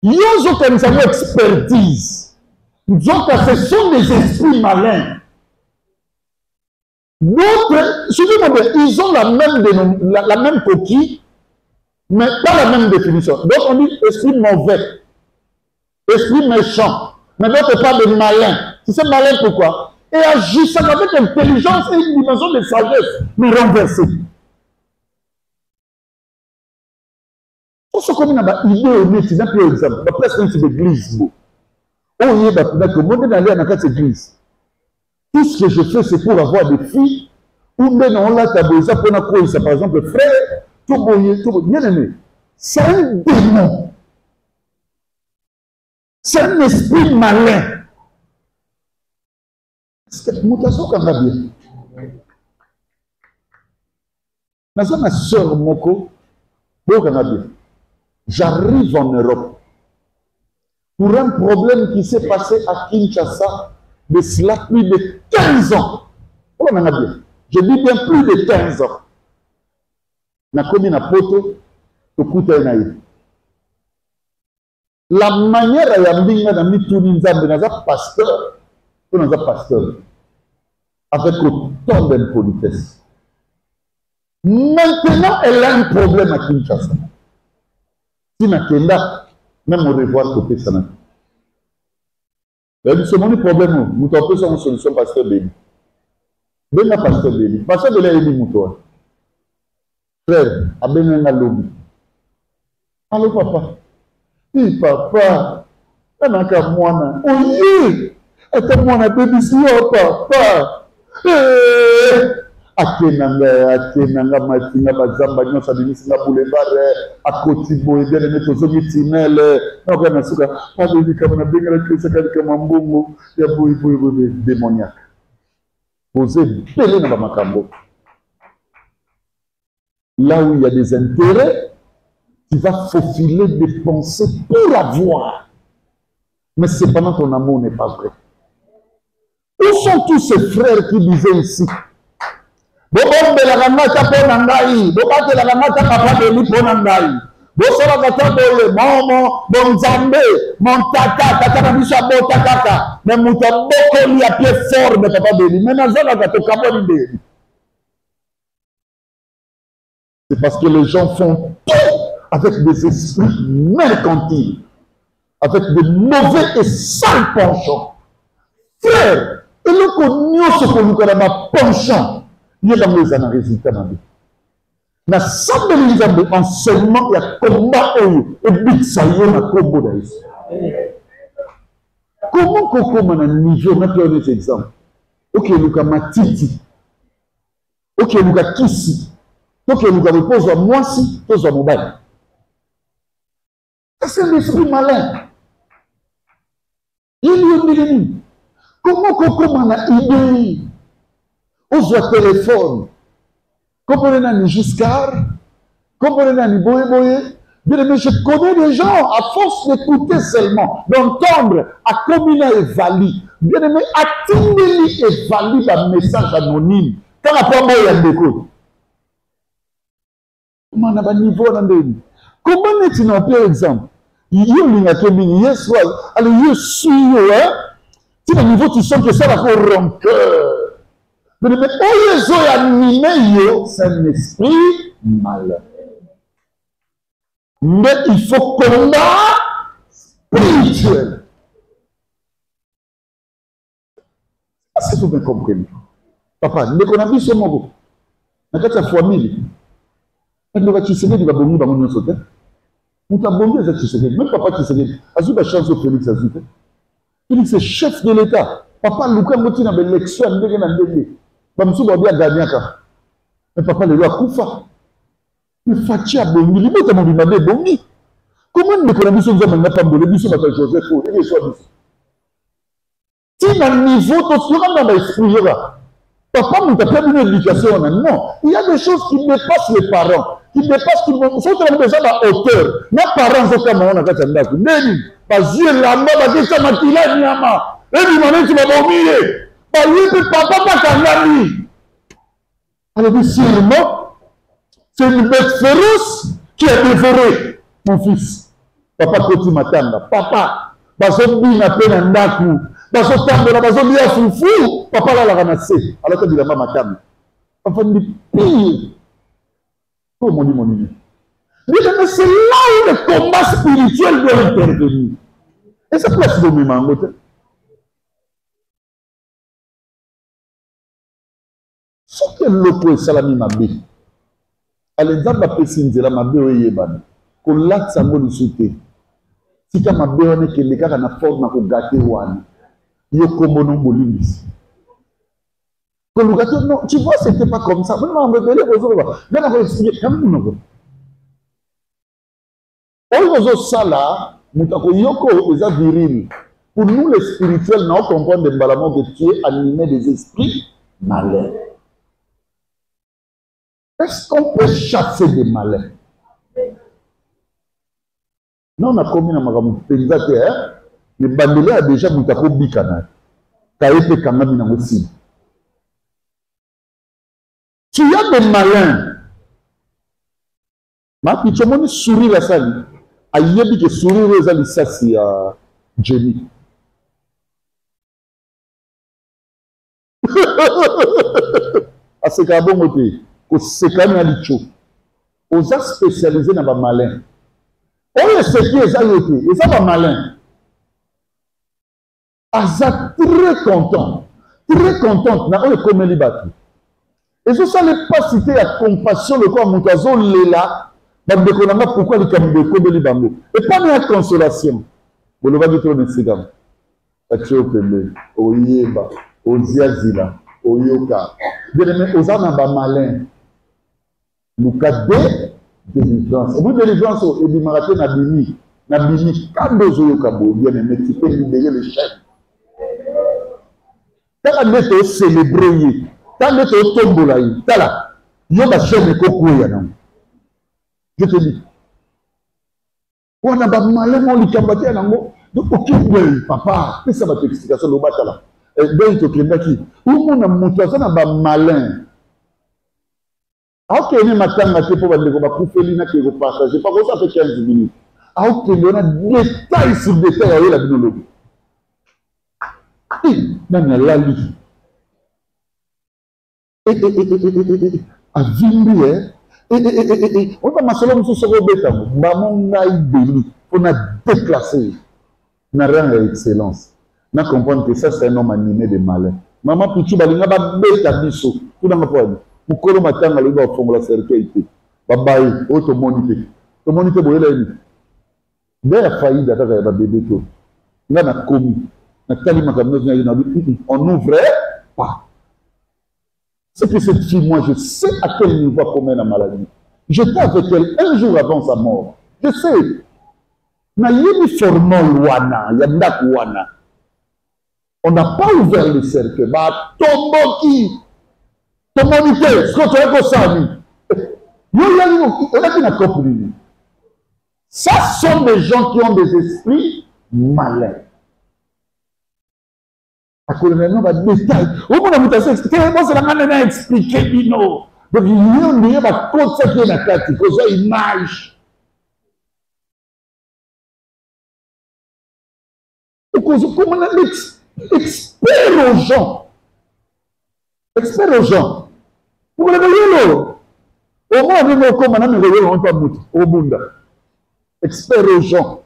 Ils ont une expertise. Ce sont des esprits malins. D'autres, ils ont la même coquille, mais pas la même définition. Donc, on dit esprit mauvais, esprit méchant, mais d'autres pas de malin. C'est malin pourquoi? Et agissant avec intelligence et une dimension de sagesse, mais renversée. Pour ce qu'on a une idée honnête, c'est un peu exemple. Presque une petite église. Oh, il y a que moi, d'aller à cette église. Tout ce que je fais, c'est pour avoir des filles. Ou bien on l'a taboisa pour nous ça, par exemple, frère, tout bien aimé. C'est un démon. C'est un esprit malin. Ma soeur Moko, j'arrive en Europe pour un problème qui s'est passé à Kinshasa de cela plus de 15 ans. Je dis bien plus de 15 ans. Na komi na poto, tokuta enaï. La manière à yambinga na mituni nzambe na pasteur, on a pasteur avec autant d'impolitesse. Maintenant, elle a un problème à Kinshasa. Si Nakenda, même au revoir côté Sana. C'est mon problème. Nous avons une solution, pasteur Béni. Béni, pasteur Béni. Pasteur Béni a dit Moutoua. Frère, à Béni a lobby. Allô, papa. Oui, papa. On a qu'à moi. Oui. Et moi, on a bébé si, oh, papa. Akenanga matinga bazamba nyonso abimisanga boulevard akotibo ebele metozomi tinele nako na suka abelika na bengala krisaka kama mbongo ya boy démoniaque posé belé na makambo. Là où il y a des intérêts, tu vas faufiler des pensées pour avoir, mais cependant ton amour n'est pas vrai. Où sont tous ces frères qui disaient ici Bobombela kamata pona ngai, bobatela kamata kapande ni pona ngai. Bosola kata boye momo, bonzambe, montaka, kata bisha bota kaka. Mais muta boko li a pied fort de papa beli. Mais nazona kato kaboni beli. C'est parce que les gens font tout avec des esprits mercantiles, avec de mauvais et sales penchants. Frère, et le connu ce que nous avons penchant. Il y a dans les résultats. Na sambe nzambe enseignement ya combat oyo ebitsayo na kombo na Yesu. Comment kokoma na niveau na pio des exemples. OK, luka matiti. OK, luka kisi. OK, luka repose moi si, pose mobile. C'est un esprit malin. Il y a comment kokoma na idée aux téléphone, comprenez ni Giscard, comprenez ni Boye. Bien aimé, je connais des gens, à force d'écouter seulement, d'entendre à Komina et Vali. Bien aimé, à Tindeli et Vali, un message anonyme. Quand la première il y a des codes. Comment on a un niveau dans le comment est-il un peu exemple? Il y a une Komini, yes, alors il suis, hein? Si le niveau, tu sens que ça va faire rancœur. Mais c'est un esprit malin. Mais il faut combat spirituel. que vous me comprenez? Papa, ne connaissez pas ce mot. Dans la famille, quand on va Tshisekedi, il va bomber dans mon sauté. On t'a bombé à Tshisekedi. Même papa Tshisekedi. Azou la chance au Félix Azou. Félix est chef de l'État. Papa Luka Moti n'a pas l'élection. Il n'a pas gagné. Bamsou va bien gagner. Mais papa le loi Koufa. Mais Fatia a bombé. Il m'a demandé bomber. Comment ne connaissez pas ce mot? Pas bomber. Il m'a dit Joseph. Il est choisi. Si dans le niveau, tu seras dans l'esprit. Papa ne t'a pas donné l'éducation. Non. Il y a des choses qui dépassent les parents. Qui dépassent, il faut que les gens à hauteur. Mes parents sont comme on a fait un d'accord. Mais, parce que la mort va dire ça, ma fille, là, Niama. Et lui, maintenant, tu vas m'oublier. Parce que papa, pas qu'un ami. Alors, sûrement, c'est une bête féroce qui a dévoré mon fils. Papa, Koti Matanda. Papa, parce que lui, n'a pas un d'accord. Parce que Tambola, parce que lui, a foufou. Papa, là, l'a ramassé. Alors que dit la maman Matanda. Enfin, il pire. Oh mon Dieu, mon Dieu. Mais c'est là où le combat spirituel doit intervenir. Et ça place de mes mains. Ce que l'autre salami mabé. Allez, dans la personne de la mabé ou yéban. Qu'on l'a sango de sauter. Si tu as mabé, on est que les gars na forme na gâter wan. Yo kombo non bolimis. Non, tu vois, c'était pas comme ça. Maintenant, on me dit, on va expliquer quand même. On ça là, yoko est viril. Pour nous, les spirituels, nous comprenons que tu es animé des esprits malins. Est-ce qu'on peut chasser des malins? Non, on a commis dans ma pénzateur, le bandelier a déjà moutako bikana. Kaete kamami na aussi. Tu as des malins. Ma pichomoni sourit la salle. Ayebi que sourire les amis, ça c'est Jenny. A ce cas bon côté, que c'est quand même licho. Aux a spécialisé dans les malins. On est ce qui est ça yoté, et ça va malin. Aza très content, na on est comme les battus. Et ce sont les pas citer à compassion le corps montazo lela. Pourquoi les Camerounais comme les bambous? Et pas de consolation. Vous le voyez trop de ces gars. Atchopele, Oyeba, Oziazila, Oyoka. Bien aimé, Ozana malin. Nous cadets délivrance. Vous délivrance au Ebimaraté Nabini. Nabini, quand nous Oyokabo, bien aimé, tu peux libérer le chef. Quand on est célébré, quand on est tombolaï, tala, yoba chef de Kokouya. Je te dis. On a pas malin, on lui cambaté à l'ango. Donc, ok, papa, qu'est-ce que ça va t'explication le batala? Et bien, il te crée qui? Où on a montré ça, on a pas malin. Ok, on a matin, pour va dire, on va couper l'ina qui est repartagé. Par contre, ça fait 15 minutes. Ok, on a détail sur détail avec la binologie. Dans la vie. À Vimbi, hein? On va m'assurer que ce on a déclassé. On a rien d'excellence. On a compris que ça, c'est un homme animé de malin. Maman, Pichu, il y a un bête bisso. Tout dans le point. Pour que l'on m'attende à l'eau, on va faire quelque Babaï, automonité. Automonité, vous voyez, il y a failli d'avoir un bébé. On a commis. On n'ouvrait pas. C'est que cette fille, moi, je sais à quel niveau elle commet la maladie. J'étais avec elle un jour avant sa mort. Je sais. On n'a pas ouvert le cercle. Ça sont des gens qui ont des esprits malins. À cause de nos détails. Au moins, on a expliqué. Moi, c'est la manière d'expliquer. Donc, il y a un concept de la carte. Il faut une image. Comment on a expert aux gens. Expert aux gens. Pour le vélo. Au moins, on a comme un vélo, on peut monter. Au Bunda. Expert aux gens.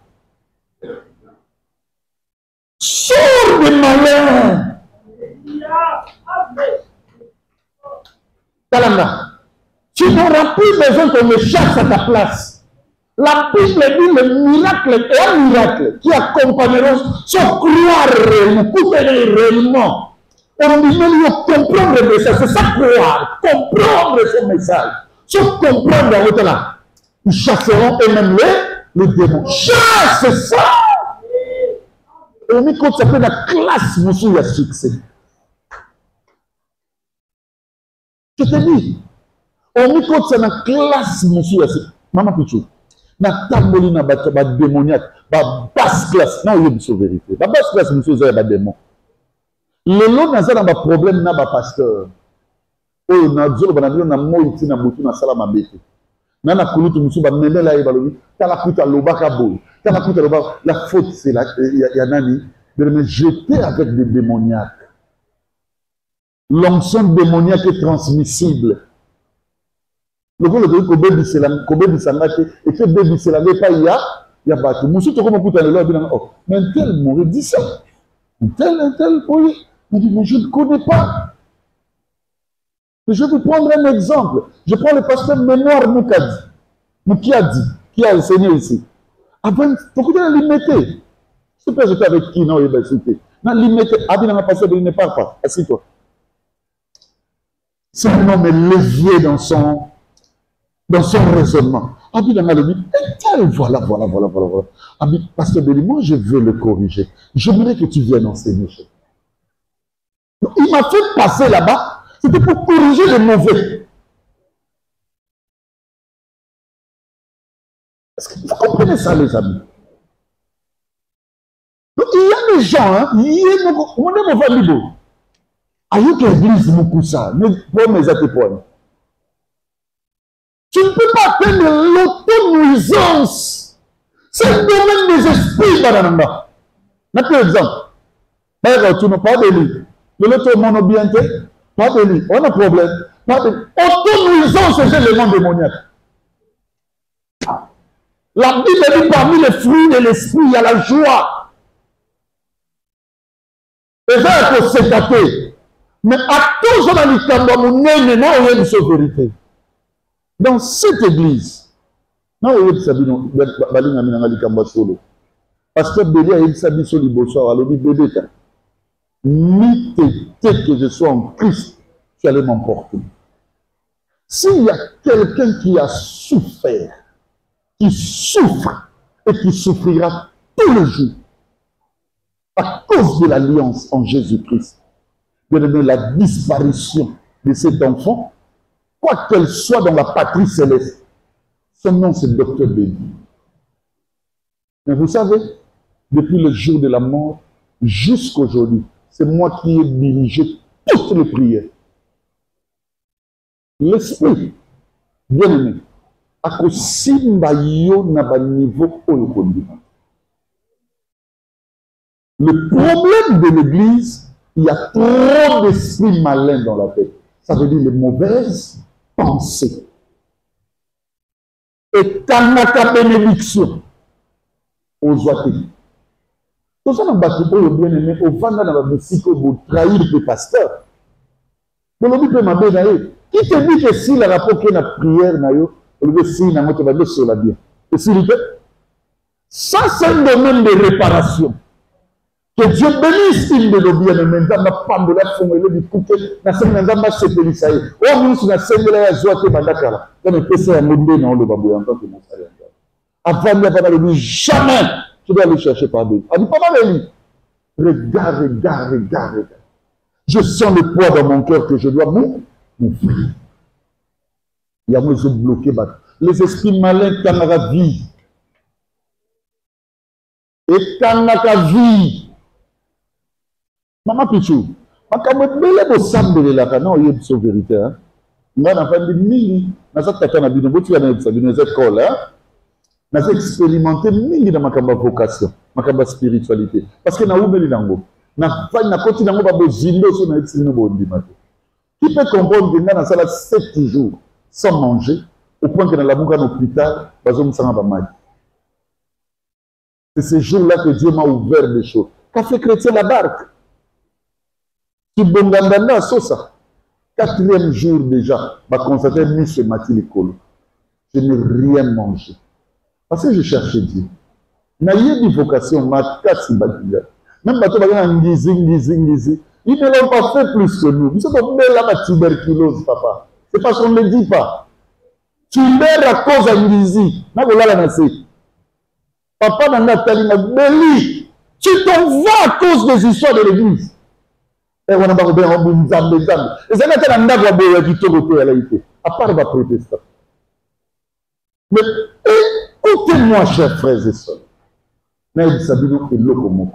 Sors des malins. Talanga. Tu n'auras plus besoin qu'on me chasse à ta place. La Bible dit le miracle est un miracle qui accompagneront sans croire réellement. On dit même comprendre le message, c'est ça croire, comprendre son message. Sans comprendre la route là, ils chasseront eux-mêmes les démons. Chasse, c'est ça! Et micro s'appelle la classe, monsieur, il y a succès. Je te dis, au micro c'est la classe, monsieur, il y a succès. Maman Pichou, na tamboli na ba démoniaque, ba basse classe, non, il y a une vérité. Ba basse classe, monsieur, il y a ba démon. Le lot n'a pas de problème na ba pasteur. Oh, na zolo ba na bilo na moiti na butu na sala mabete. Na na kulutu monsieur ba mende la ebalobi, tala kuta lobaka boy. Tala kuta lobaka, la faute c'est là, il y a nani de me jeter avec des démoniaques. L'onction démoniaque est transmissible. Le coup, le truc, Kobe Bissangate, et que Baby Bissangate, pas il y a battu. Moussou, tu comment écouter le lobby, oh, mais un tel m'aurait dit ça. Un tel, oui. Il dit, mais je ne connais pas. Mais je vais vous prendre un exemple. Je prends le pasteur Mémoire Moukadi. Mais qui a dit, qui a enseigné ici. Avant, pourquoi tu l'as limité? Je ne sais pas, j'étais avec qui, non, il va citer. Non, limité. Abi n'a pas passé, il ne parle pas. Assieds-toi. C'est un homme levier dans son raisonnement. Abi n'a pas dit, voilà. Abi, pasteur Béli, moi je veux le corriger. J'aimerais que tu viennes enseigner chez moi. Il m'a fait passer là-bas, c'était pour corriger les mauvais. Est-ce que vous comprenez ça, les amis? Donc, il y a des gens, hein, il y a des gens, aïe, que l'église beaucoup ça, mais pour mes atépons. Tu ne peux pas atteindre l'auto-nuisance. C'est le domaine des esprits, madame. Maintenant, exemple. Par tu n'as pas de lit. Le l'auto-monobienté, pas de lit. On a un problème. Auto-nuisance, c'est l'élément démoniaque. La Bible dit parmi les fruits de l'esprit, il y a la joie. Et ça, il faut s'écarter. Mais à tous, on a dit qu'il y a une vérité. Dans cette église, pasteur Béli a dit sur le bosso, alors dit bébé, que je sois en Christ, tu allais m'emporter. S'il y a quelqu'un qui a souffert, qui souffre et qui souffrira tous les jours à cause de l'alliance en Jésus-Christ, de donner la disparition de cet enfant, quoi qu'elle soit dans la patrie céleste, son nom c'est Dr. Béli. Mais vous savez, depuis le jour de la mort jusqu'à aujourd'hui, c'est moi qui ai dirigé toutes les prières. L'esprit, bien aimé, à cause Simbayo n'a pas niveau au le problème de l'église, il y a trop d'esprits malins dans la tête. Ça veut dire les mauvaises pensées. Et Tanaka bénédiction aux oités. Tout ça, on va bien aimé, au Vanda, on va trahir le pasteur. Mais l'on dit que ma belle, qui te dit que si le rapport qu'il y a la prière, on va si la moto va sur la bien. Et s'il dit ça, c'est un domaine de réparation. Que Dieu bénisse il de l'objet, mais maintenant, ma femme de la femme, elle est du couple, la semaine dernière, ma c'est Pélissaï. Oh, nous, sur la scène de la joie, que Madakara. Quand on peut faire un monde dans le babou, en tant que mon salaire. Avant, il n'y a pas de lui, jamais, tu dois aller chercher par Dieu. Elle dit pas mal de lui. Regarde. Je sens le poids dans mon cœur que je dois m'ouvrir. Il y a moi, je bloqué. Les esprits malins, Tanaka vie. Et Tanaka vie. Maman Pichou, quand je me suis dit que non, il y a une vérité. Je me suis dit que j'ai expérimenté dans ma vocation, ma spiritualité. Parce que je qui peut comprendre que dans la 7 jours sans manger, au point que dans la bouche de l'hôpital, c'est ce jour-là que Dieu m'a ouvert des choses. Qu'a fait chrétien la barque? Tu bongandana sosa. 4e jour déjà, ma constaté mis ce matin l'école. Je n'ai rien mangé. Parce que je cherchais Dieu. Na une vocation, ma casse même bateau ngizi. Ils ne l'ont pas fait plus que nous. Nous sommes là ma tuberculose, papa. C'est parce qu'on ne le dit pas. Tu meurs à cause de ngizi. Papa n'a pas dit, tu t'en vas à cause des histoires de l'église. Et on a pas bien en bon zambe. Et ça n'a pas d'avoir besoin du tout côté à la été. À part les protestants. Mais écoutez-moi, chers frères et sœurs. Mais Sabino est loco.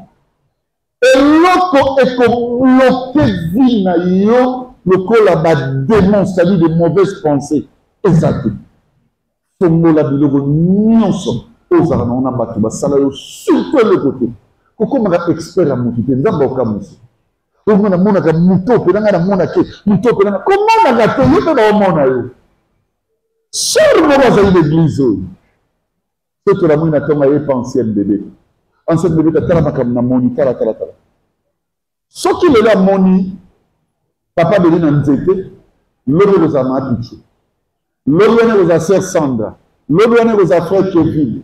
Et loco est comme bloqué vie na yo, le col a démon, c'est-à-dire de mauvaises pensées. Exact. Songo la bilogo nyonso. Ozara na ona batu ba sala yo surtout le côté. Koko maka expert à montité, nzamba okamusi. Donc on a mona ka muto pe na mona ke, muto pe na comment na ka te yo pe na mona yo. Sur mo ba l'église. C'est que la mona toma ye ancienne bébé. Ancienne bébé ta tala makam na moni tala. Ce qui est là moni papa de na nzete, lobo za matiche. Lobo ne za sœur Sandra. Lobo ne za frère Kevin.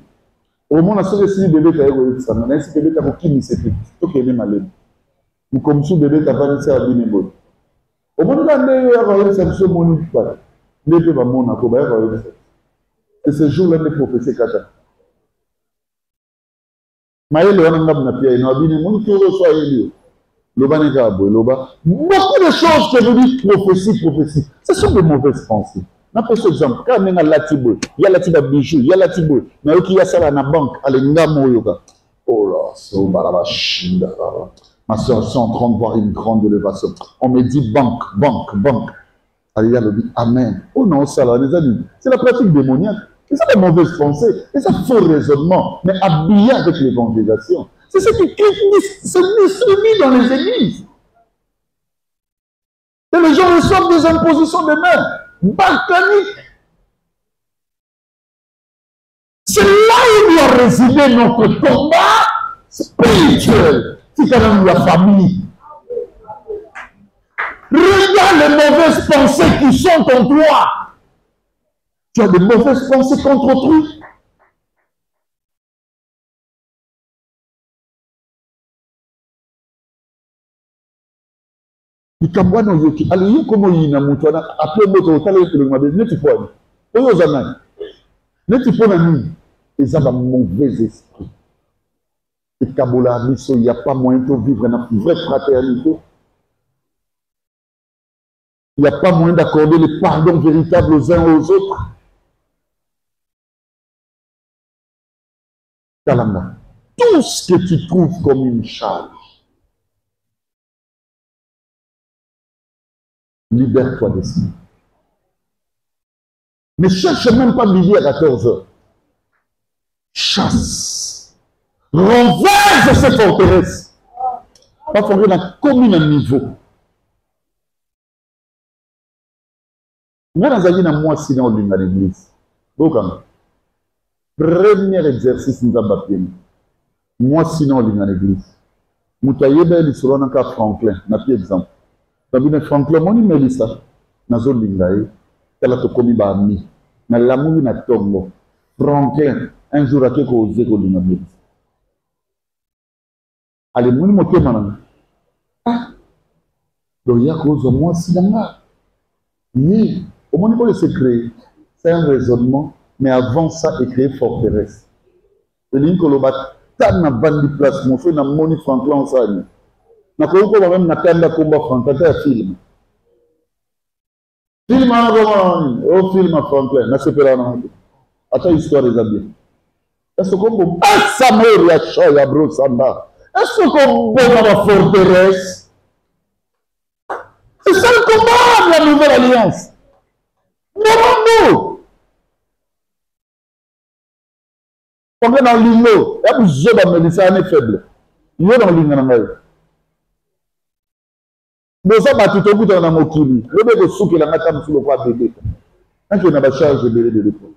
Au moins, on a si bébé qui a eu ça. On a si bébé qui a eu ça. Tout qui est malade. Ou comme si bébé qui a eu ça. Au moins, on a eu ça. On a eu ça. Et ce jour-là, les prophéties kata. Maëlle, on a eu ça. Il y a eu ça. Qui reçoit Elio. Loba n'est pas beau. Beaucoup de choses que je dis prophétie. Ce sont de mauvaises pensées. N'importe quel exemple, quand on a latibo, il y a latiba bijou, il y a latibo, mais il y a ça dans la banque, à l'engamoyoga. Oh là, c'est baraba shinda. Ma soeur, je suis en train de voir une grande élévation. On me dit banque. Allez, il y a le dit amen. Oh non, ça là, les amis, c'est la pratique démoniaque. C'est ça la mauvaise pensée, c'est ça faux raisonnement, mais habillé avec l'évangélisation. C'est ce qui se distribue dans les églises. Et les gens reçoivent des impositions de main. Balkanique. C'est là où doit résider notre combat spirituel. C'est quand même la famille. Regarde les mauvaises pensées qui sont en toi. Tu as de mauvaises pensées contre autrui. Ikambwana yoki ali komo yina mutu ana après moto otale ke le mabe neti poni oyo zana neti pona ni ezaba mauvais esprit ikabola miso il y a pas moyen de vivre une vraie fraternité, il n'y a pas moyen d'accorder le pardon véritable aux uns aux autres. Kalanga, tout ce que tu trouves comme une charge, libère-toi de ça. Ne cherche même pas midi à 14 h. Chasse. Renverse cette forteresse. Pas fondre dans commune à niveau. Nous avons un mois sinon à l'église. Premier exercice nous avons fait. Moi sinon à l'église. Nous avons fait Franklin. N'a pas exemple. Nous Franklin, on a mis ça. Nous avons fait ça. Nous avons fait ça. Nous avons fait ça. Franklin, un jour à quelque chose, nous avons fait ça. Allez, nous avons fait ça. Ah, donc il y a cause de moi sinon. Oui, au moins, il faut le secret. C'est un raisonnement, mais avant ça, écrire forteresse. Le lien que l'on va tant de place, mon frère, n'a moni Franklin en salle. N'a pas eu même n'a pas de combat Franklin, c'est un film. Film à un film à Franklin, n'a pas fait un attends, histoire des habits. Est-ce qu'on peut pas s'améliorer à Choya Brosamba? Est-ce qu'on peut avoir la forteresse? C'est ça le combat de la nouvelle alliance. Non. Quand on est dans l'îlot, il y a plusieurs d'amener ça est faible. Il y a dans l'îlot. Mais ça, tout au bout de la mokili. Le mec est sous que la matam sur le poids bébé. Quand on a la charge de bébé de l'épaule.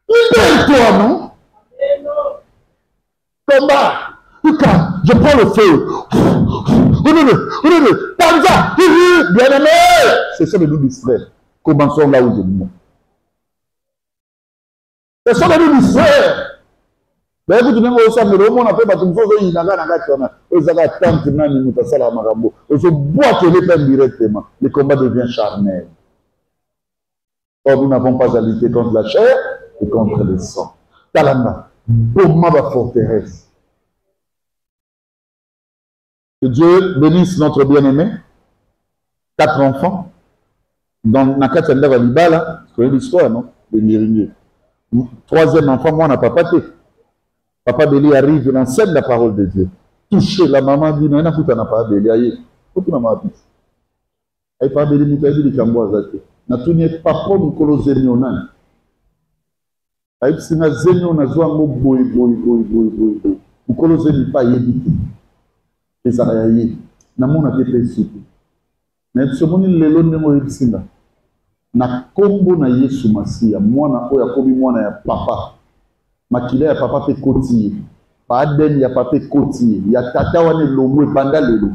Libère-toi, non? Combat. Je prends le feu. bien-aimé. C'est ça de nous distraire. Commençons là où je me montre. C'est ça de nous distraire. Mais écoute, tu n'as pas le monde a fait parce que il n'a pas tant que nous avons la marambo. On se boit que les peines directement. Le combat devient charnel. Or, nous n'avons pas à lutter contre la chair et contre le sang. Talama, Boma va forteresse. Que Dieu bénisse notre bien-aimé. 4 enfants. Dans la 4 ans, vous connaissez l'histoire, non? De Niringue. 3e enfant, moi, on n'a pas pâté. Papa Béli arrive, il enseigne la parole de Dieu. Touché, la maman dit, non, il n'a pas Béli. Aïe, faut qu'il m'a dit. Aïe, pas Béli, il a dit, il a dit, Natuni papa mukolo zenyo nani. Aïe, si na zenyo na zwa ngo boy. Mukolo zenyo pa yediti. Ezara ye. Na mona te principe. Na tsomoni lelo ndemo yebisinga. Na kombo na Yesu Masiya, mwana oya kobi mwana ya papa. Makila ya papa pe kotiye. Pa aden ya papa pe kotiye. Ya tata wane lomwe banda lelo.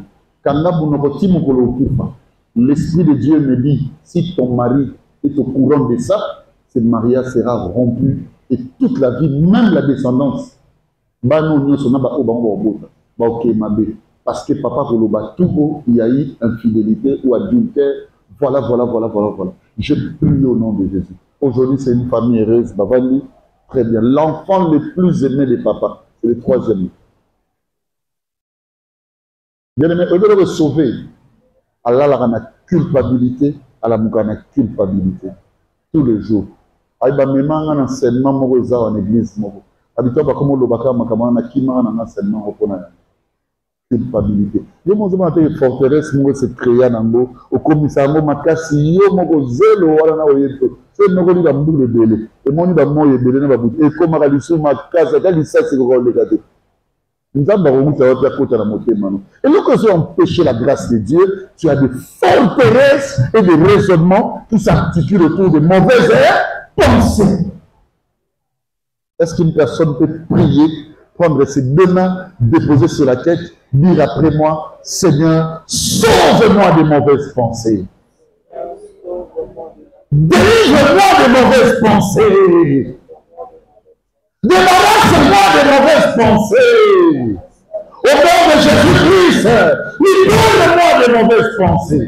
Kanga bunoko timu kolo okufa. L'Esprit de Dieu me dit, si ton mari est au courant de ça, ce mariage sera rompu et toute la vie, même la descendance, parce que papa il y a eu infidélité ou adultère, voilà. Je prie au nom de Jésus. Aujourd'hui, c'est une famille heureuse. Très bien. L'enfant le plus aimé de papa, c'est le 3e. Bien aimé, au lieu de sauver, Allah la culpabilité, Allah la culpabilité. Tous les jours. Aïba memanga un enseignement mogoza en église mogo. Habitué ba comme le baka makamana na kima na enseignement opona. Culpabilité. Yo mo zoma te forteresse mogo se créer nango au commissariat makasi yo mogo zelo wala na oyeto. C'est mogo li ba mbule belé. Et moni ba moye belé na ba buti. Et comme ala lisu makasa ka lisa se ko le gade. Nous avons et lorsque tu as empêché la grâce de Dieu, tu as des forteresses et des raisonnements qui s'articulent autour de mauvaises pensées. Est-ce qu'une personne peut prier, prendre ses 2 mains, déposer sur la tête, dire après moi, Seigneur, sauve-moi des mauvaises pensées. Délivre-moi des mauvaises pensées. Débarrasse-moi des mauvaises pensées. Au nom de Jésus-Christ, libère-moi des mauvaises pensées.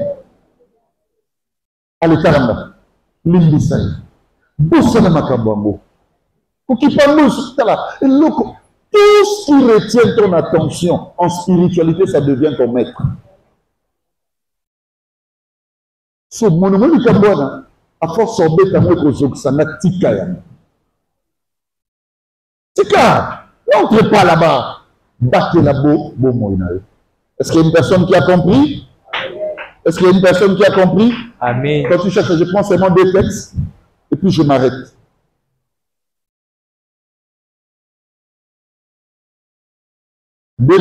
Allez, Taramba, Limbissaï, Boussana Makambambo, Kokipamous, tout ce qui retient ton attention en spiritualité, ça devient ton maître. Ce monument du Kambouana, à force de ta mouille, ça n'a tika. Tika, n'entrez pas là-bas. Battez la beau moïnaï. Est-ce qu'il y a une personne qui a compris? Est-ce qu'il y a une personne qui a compris? Amen. Quand tu cherches, je prends seulement 2 textes et puis je m'arrête.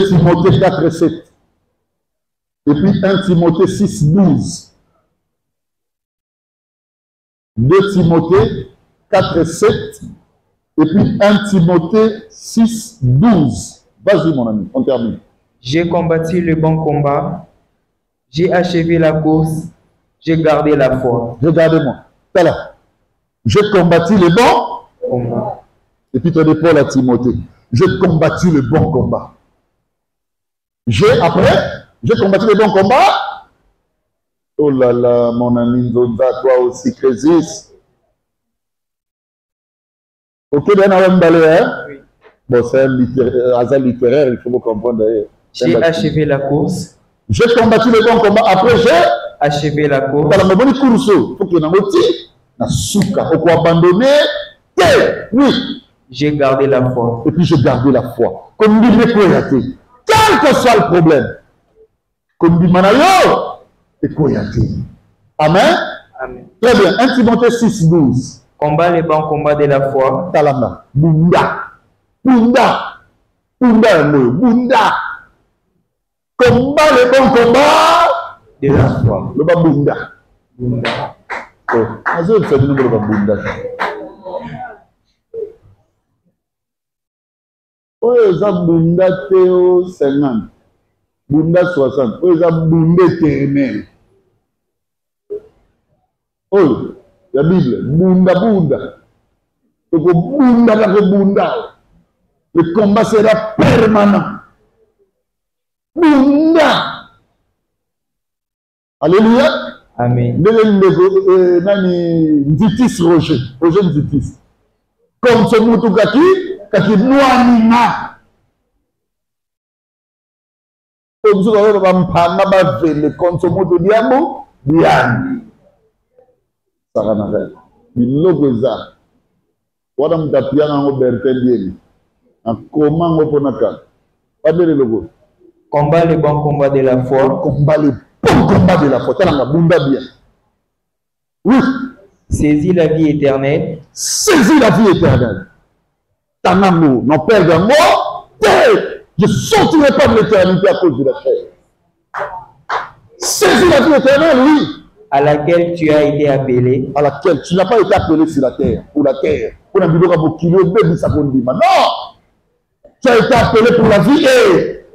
Timothée 4, 7. Et puis 1 Timothée 6, 12. 2 Timothée 4, 7. Et puis 1 Timothée 6, 12. Vas-y mon ami, on termine. J'ai combattu le bon combat. J'ai achevé la course. J'ai gardé la foi. Regardez-moi. Voilà. J'ai combattu le bon combat. Et puis tu as dit Paul à Timothée. J'ai combattu le bon combat. J'ai combattu le bon combat. Oh là là, mon ami Nzonza, toi aussi, Crésis. Ok, bien, on va me balayer, hein? Oui. Bon, c'est un hasard littéraire, il faut vous comprendre. J'ai achevé la course. J'ai combattu le bon combat. Après, j'ai achevé la course. Dans la bonne course, il faut que tu abandonné. Oui. J'ai gardé la foi. Et puis j'ai gardé la foi. Comme dit le quel que soit le problème. Comme dit Manayo, et Amen. Amen. Très bien. 1 Timothée 6, 12. Combat les bons combats de la foi. Talama. Bunda. Bunda. Bunda. Bunda. Combat les bons combats de la foi. Le babunda. Bunda. Oh, azul fait le numéro babunda. Oh, zabunda teo 50. Bunda 60. Oyo eza bunda éternel. Oyo la Bible, bunda. Le combat sera permanent. Bunda. Alléluia. Amen. Nani Nzitis Roger Nzitis. Comme ce moutou kaki noanina. Comme ce qu'on va mpanga ba vele comme ce moutou diabo diane. Saranare. Biloko za. Wana mtapiana ngo bertendieni. Akoma ngo ponaka. Padele logo. Combat le bon combat de la foi. Combat le bon combat de la foi. Talanga bunda bien. Oui. Saisis la vie éternelle. Saisis la vie éternelle. Ton amour, non père de moi, je ne sortirai pas de l'éternité à cause de la chair. Saisis la vie éternelle, oui. À laquelle tu as été appelé. À laquelle tu n'as pas été appelé sur la terre, pour la terre. Pour la vie, non. Tu as été appelé pour la vie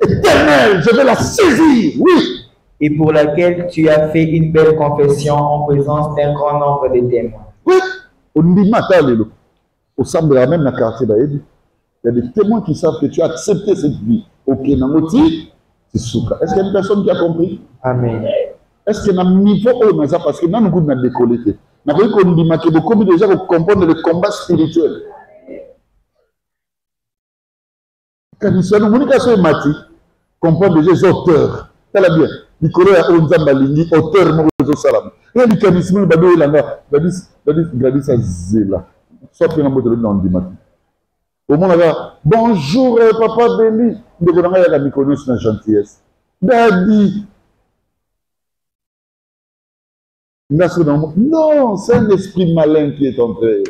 éternelle. Je vais la saisir, oui. Et pour laquelle tu as fait une belle confession en présence d'un grand nombre de témoins. Oui. On dit maintenant, au sein de la même quartier, il y a des témoins qui savent que tu as accepté cette vie. Ok, Namoti, c'est Souka. Est-ce qu'il y a une personne qui a compris? Amen. Est-ce qu'il y a un niveau où ça parce que nous avons décollé. Nous avons dit que beaucoup déjà comprendre le combat spirituel. Quand nous sommes en communication, Mati comprend déjà les auteurs. T'as bien. Nicolas a Onzambalingi, auteur Morozo Salam. Et le mécanisme de Bado Elanga, Gladys Azela. Soit que nous avons dit Mati. Au moins, bonjour, papa Béli. Nous avons dit la Mykonos na gentillesse. Daddy. Non, c'est un esprit malin qui est entré.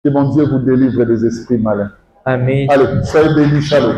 Que mon Dieu vous délivre des esprits malins. Amen. Allez, soyez bénis, shalom.